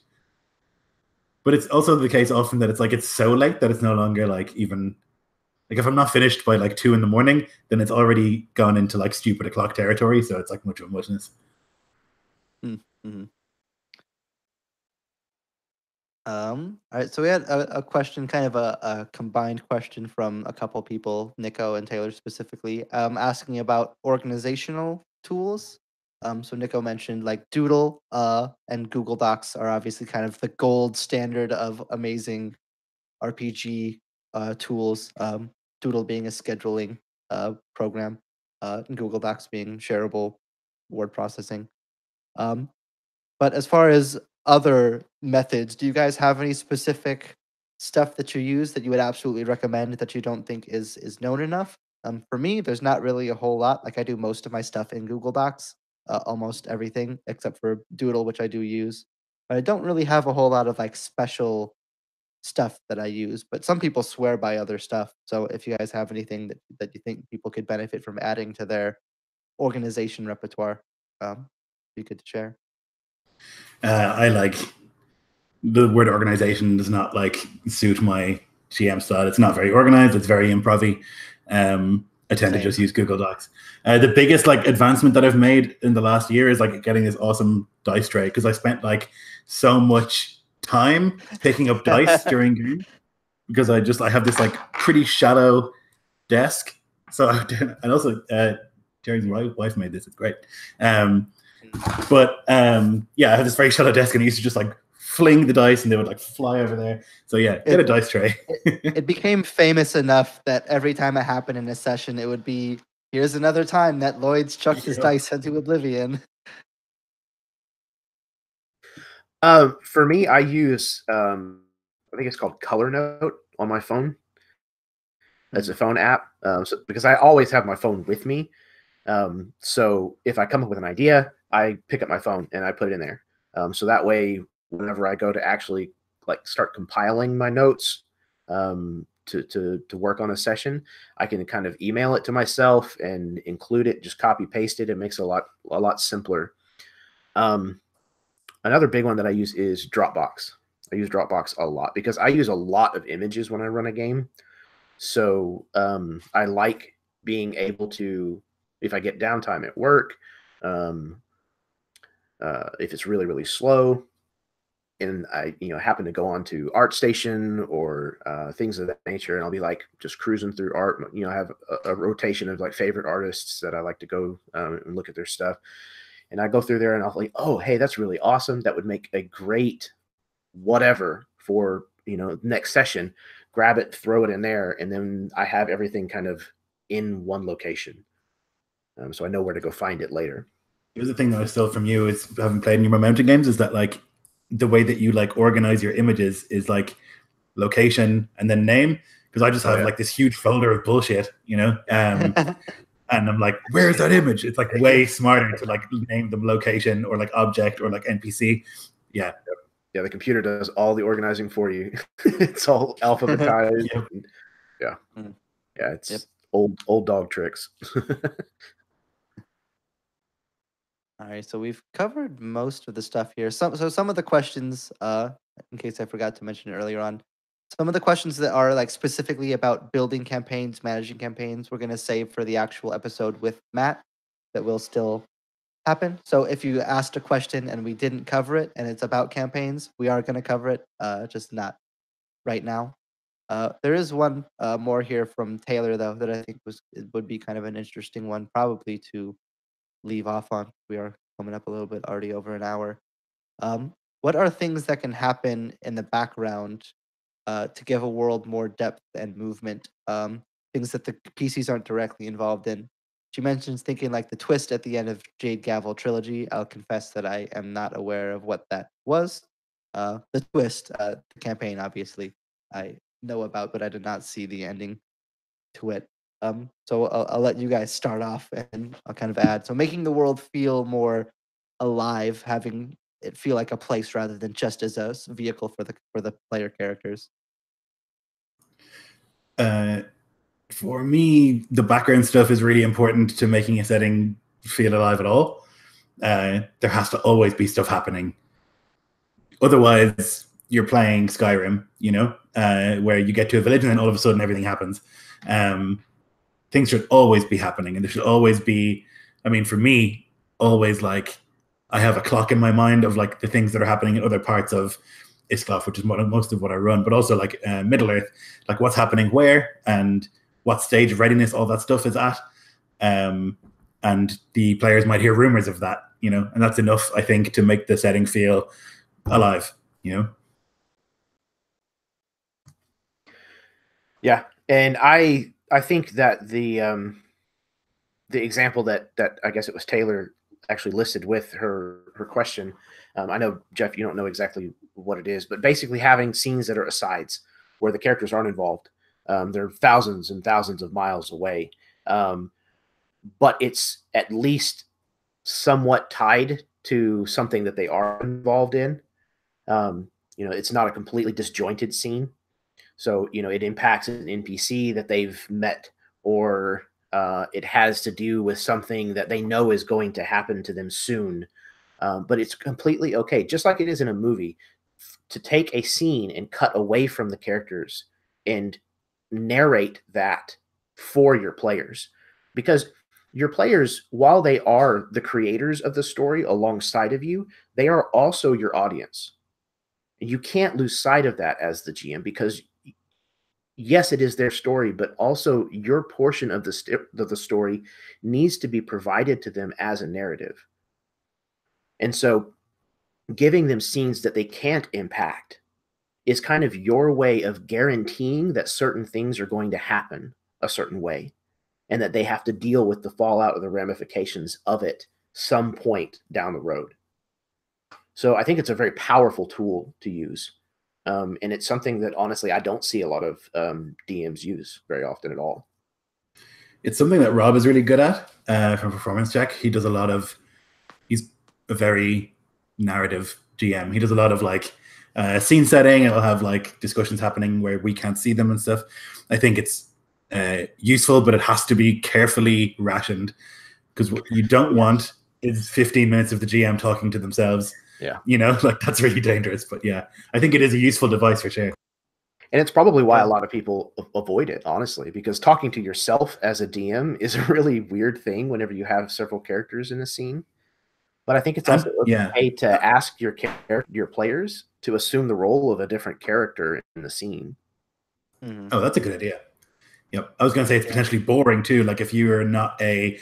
But it's also the case often that it's like it's so late that it's no longer like even like if I'm not finished by like 2 a.m, then it's already gone into like stupid o'clock territory. So it's like much of a muchness. Mm-hmm. All right, so we had a question, kind of a combined question from a couple people, Nico and Taylor specifically, asking about organizational tools. So Nico mentioned like Doodle and Google Docs are obviously kind of the gold standard of amazing RPG tools. Doodle being a scheduling program, and Google Docs being shareable word processing. But as far as other methods, do you guys have any specific stuff that you use that you would absolutely recommend that you don't think is known enough? For me, there's not really a whole lot. Like I do most of my stuff in Google Docs, almost everything except for Doodle, which I do use. But I don't really have a whole lot of like special stuff that I use. But some people swear by other stuff. So if you guys have anything that you think people could benefit from adding to their organization repertoire, be good to share. I like the word organization does not like suit my GM style. It's not very organized. It's very improv-y. I tend to just use Google Docs. The biggest like advancement that I've made in the last year is like getting this awesome dice tray, because I spent like so much time picking up dice during games, because I have this like pretty shallow desk. So and also Jerry's wife made this. It's great. But yeah, I have this very shallow desk, and I used to just like fling the dice and they would like fly over there. So yeah, get a dice tray. It became famous enough that every time it happened in a session, it would be, here's another time that Lloyd's chucked his dice into oblivion. For me, I use I think it's called Color Note on my phone. It's a phone app, because I always have my phone with me. So if I come up with an idea, I pick up my phone and I put it in there. So that way, whenever I go to actually like start compiling my notes to work on a session, I can kind of email it to myself and include it, just copy paste it. It makes it a lot simpler. Another big one that I use is Dropbox. I use Dropbox a lot because I use a lot of images when I run a game. So I like being able to, if I get downtime at work, if it's really, really slow, and I happen to go on to ArtStation or things of that nature, and I'll be like just cruising through art. I have a rotation of like favorite artists that I like to go and look at their stuff. And I go through there and I'll like, oh, hey, that's really awesome. That would make a great whatever for, next session. Grab it, throw it in there. And then I have everything kind of in one location. So I know where to go find it later. Here's the thing that I stole from you is, having played in your momentum games, is that like the way that you like organize your images is like location and then name. Because I just have like this huge folder of bullshit, and I'm like, where's that image? It's like way smarter to like name them location or like object or like NPC. Yeah. Yeah, the computer does all the organizing for you. It's all alphabetized. Yeah. Yeah, it's old dog tricks. All right, so we've covered most of the stuff here. So some of the questions, in case I forgot to mention it earlier on, some of the questions that are like specifically about building campaigns, managing campaigns, we're gonna save for the actual episode with Matt that will still happen. So if you asked a question and we didn't cover it and it's about campaigns, we are gonna cover it, just not right now. There is one more here from Taylor though that I think would be kind of an interesting one, probably to leave off on. We are coming up a little bit, already over an hour. What are things that can happen in the background to give a world more depth and movement? Things that the PCs aren't directly involved in. She mentions thinking like the twist at the end of Jade Gavel trilogy. I'll confess that I am not aware of what that was. The twist, the campaign, obviously, I know about, but I did not see the ending to it. So I'll let you guys start off, and I'll kind of add. So making the world feel more alive, having it feel like a place rather than just as a vehicle for the player characters. For me, the background stuff is really important to making a setting feel alive at all. There has to always be stuff happening. Otherwise, you're playing Skyrim, where you get to a village and then all of a sudden everything happens. Things should always be happening, and there should always be, for me, always like I have a clock in my mind of like the things that are happening in other parts of Isklof, which is most of what I run, but also like Middle Earth, like what's happening where and what stage of readiness all that stuff is at. And the players might hear rumors of that, and that's enough, I think, to make the setting feel alive, Yeah, and I think that the example that I guess it was Taylor actually listed with her question. I know, Jeff, you don't know exactly what it is, but basically having scenes that are asides where the characters aren't involved. They're thousands and thousands of miles away, but it's at least somewhat tied to something that they are involved in. It's not a completely disjointed scene. So, it impacts an NPC that they've met, or it has to do with something that they know is going to happen to them soon. But it's completely okay, just like it is in a movie, to take a scene and cut away from the characters and narrate that for your players, because your players, while they are the creators of the story alongside of you, they are also your audience. You can't lose sight of that as the GM, because yes, it is their story, but also your portion of the story needs to be provided to them as a narrative. And so giving them scenes that they can't impact is kind of your way of guaranteeing that certain things are going to happen a certain way, and that they have to deal with the fallout or the ramifications of it some point down the road. So I think it's a very powerful tool to use. And it's something that honestly I don't see a lot of DMs use very often at all. It's something that Rob is really good at from Performance Check. He does a lot of, he's a very narrative GM. He does a lot of like scene setting, and he'll have like discussions happening where we can't see them and stuff. I think it's useful, but it has to be carefully rationed, because what you don't want is 15 minutes of the GM talking to themselves. Yeah. You know, like that's really dangerous. But yeah, I think it is a useful device for sure. And it's probably why a lot of people avoid it, honestly, because talking to yourself as a DM is a really weird thing whenever you have several characters in a scene. But I think it's also okay to ask your players to assume the role of a different character in the scene. Mm-hmm. Oh, that's a good idea. Yep. I was going to say it's potentially boring too. Like if you are not a,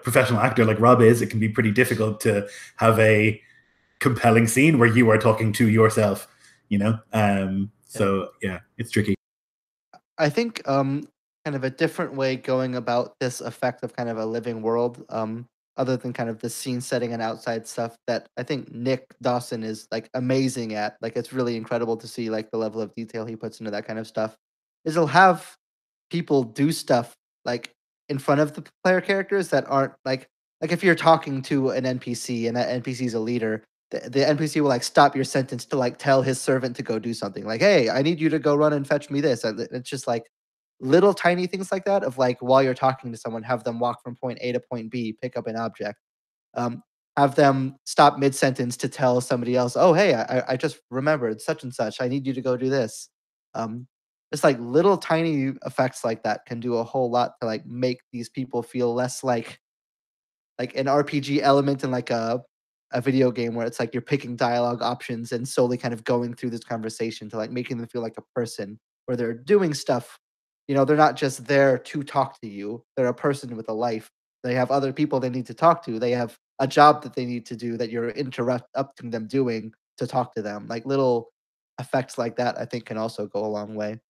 professional actor like Rob is, it can be pretty difficult to have a compelling scene where you are talking to yourself, So yeah, it's tricky. I think kind of a different way going about this effect of kind of a living world, other than kind of the scene setting and outside stuff, that I think Nick Dawson is like amazing at. Like it's really incredible to see like the level of detail he puts into that kind of stuff. Is he'll have people do stuff like in front of the player characters that aren't like if you're talking to an NPC and that NPC is a leader, the NPC will like stop your sentence to like tell his servant to go do something. Like, hey, I need you to go run and fetch me this. And it's just like little tiny things like that of like while you're talking to someone, have them walk from point A to point B, pick up an object. Have them stop mid sentence to tell somebody else, oh, hey, I just remembered such and such. I need you to go do this. It's like little tiny effects like that can do a whole lot to like make these people feel less like an RPG element in like a video game where it's like you're picking dialogue options and slowly kind of going through this conversation to like making them feel like a person, where they're doing stuff. They're not just there to talk to you. They're a person with a life. They have other people they need to talk to. They have a job that they need to do that you're interrupting them doing to talk to them. Like little effects like that, I think can also go a long way.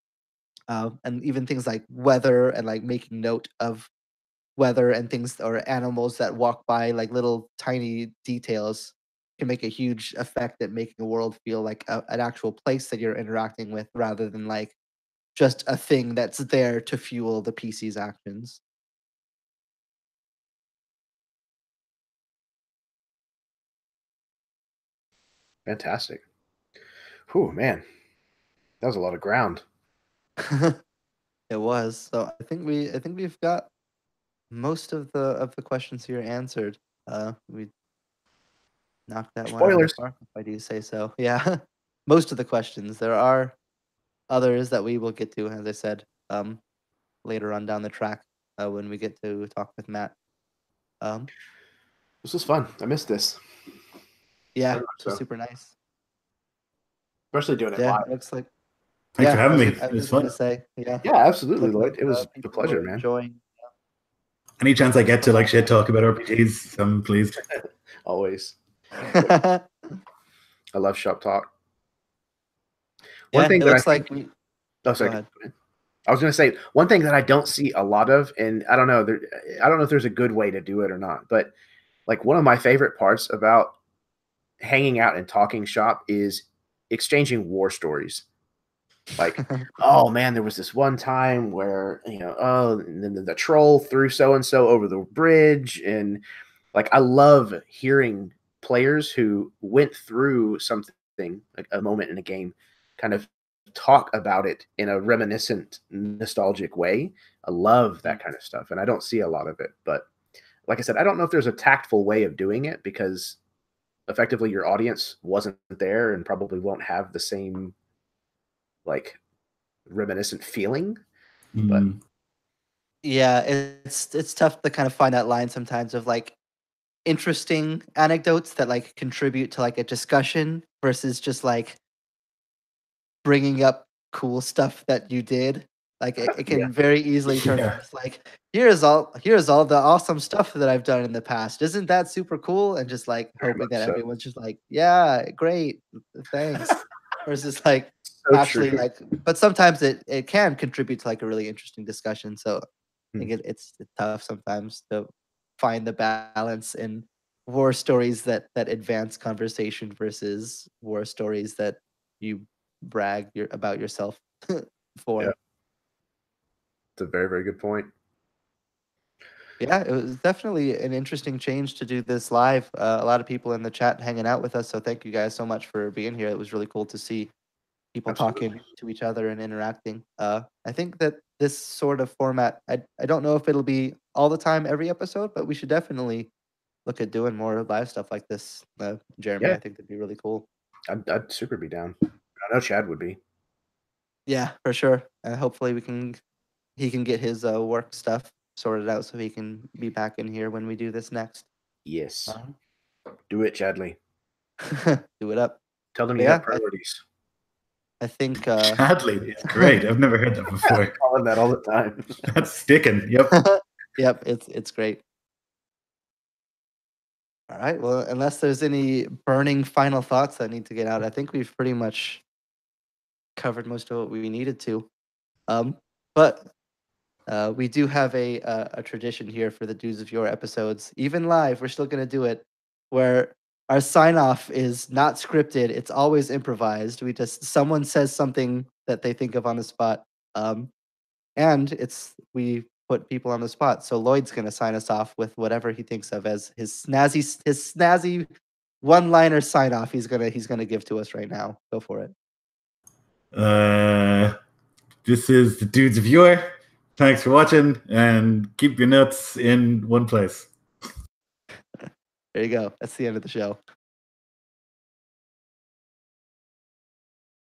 And even things like weather and like making note of weather and things or animals that walk by, like little tiny details can make a huge effect at making a world feel like an actual place that you're interacting with, rather than like just a thing that's there to fuel the PC's actions. Fantastic. Whew, man. That was a lot of ground. It was. So I think we've got most of the questions here answered. We knocked that one out of the park, if I do say so. Yeah. Most of the questions. There are others that we will get to, as I said, later on down the track, when we get to talk with Matt. This was fun. I missed this. Yeah, it was super nice. Especially doing it live. It looks like. Thanks for having me. It was fun. Yeah, absolutely, Lloyd. It was a pleasure, man. Enjoying. Any chance I get to like shit talk about RPGs, I'm pleased. Always. I love shop talk. One thing that I think. Oh, sorry. Go ahead. I was going to say one thing that I don't see a lot of, and I don't know if there's a good way to do it or not, but like one of my favorite parts about hanging out and talking shop is exchanging war stories. Like, oh man, there was this one time where, the troll threw so-and-so over the bridge. And like, I love hearing players who went through something, like a moment in a game, kind of talk about it in a reminiscent, nostalgic way. I love that kind of stuff. And I don't see a lot of it, but like I said, I don't know if there's a tactful way of doing it, because effectively your audience wasn't there and probably won't have the same like reminiscent feeling. Mm. Yeah, it's tough to kind of find that line sometimes of like interesting anecdotes that like contribute to like a discussion versus just like bringing up cool stuff that you did. Like it can Yeah. very easily turn Yeah. into like here's all the awesome stuff that I've done in the past. Isn't that super cool? And just like Very hoping that much so. everyone's just like, yeah, great, thanks. Versus like So actually true. like, but sometimes it can contribute to like a really interesting discussion. So I think it's tough sometimes to find the balance in war stories that advance conversation versus war stories that you brag about yourself for. Yeah. It's a very, very good point. Yeah, it was definitely an interesting change to do this live. A lot of people in the chat hanging out with us, so thank you guys so much for being here. It was really cool to see people Absolutely. talking to each other and interacting. I think that this sort of format, I don't know if it'll be all the time every episode, but we should definitely look at doing more live stuff like this. Jeremy, Yeah. I think that'd be really cool. I'd super be down. I know Chad would be. Yeah, for sure. Hopefully he can get his work stuff sorted out so he can be back in here when we do this next. Yes. Uh-huh. Do it, Chadley. Do it up. Tell them But you yeah, have priorities. I think Chadley, it's great. I've never heard that before. I'm calling that all the time. That's sticking. Yep. yep, it's great. All right. Well, unless there's any burning final thoughts that need to get out, I think we've pretty much covered most of what we needed to. But we do have a tradition here for the Dudes of Yore episodes. Even live, we're still going to do it, where our sign off is not scripted. It's always improvised. Someone says something that they think of on the spot, and we put people on the spot. So Lloyd's going to sign us off with whatever he thinks of as his snazzy one-liner sign off. He's gonna give to us right now. Go for it. This is the Dudes of Yore. Thanks for watching, and keep your nuts in one place. There you go. That's the end of the show.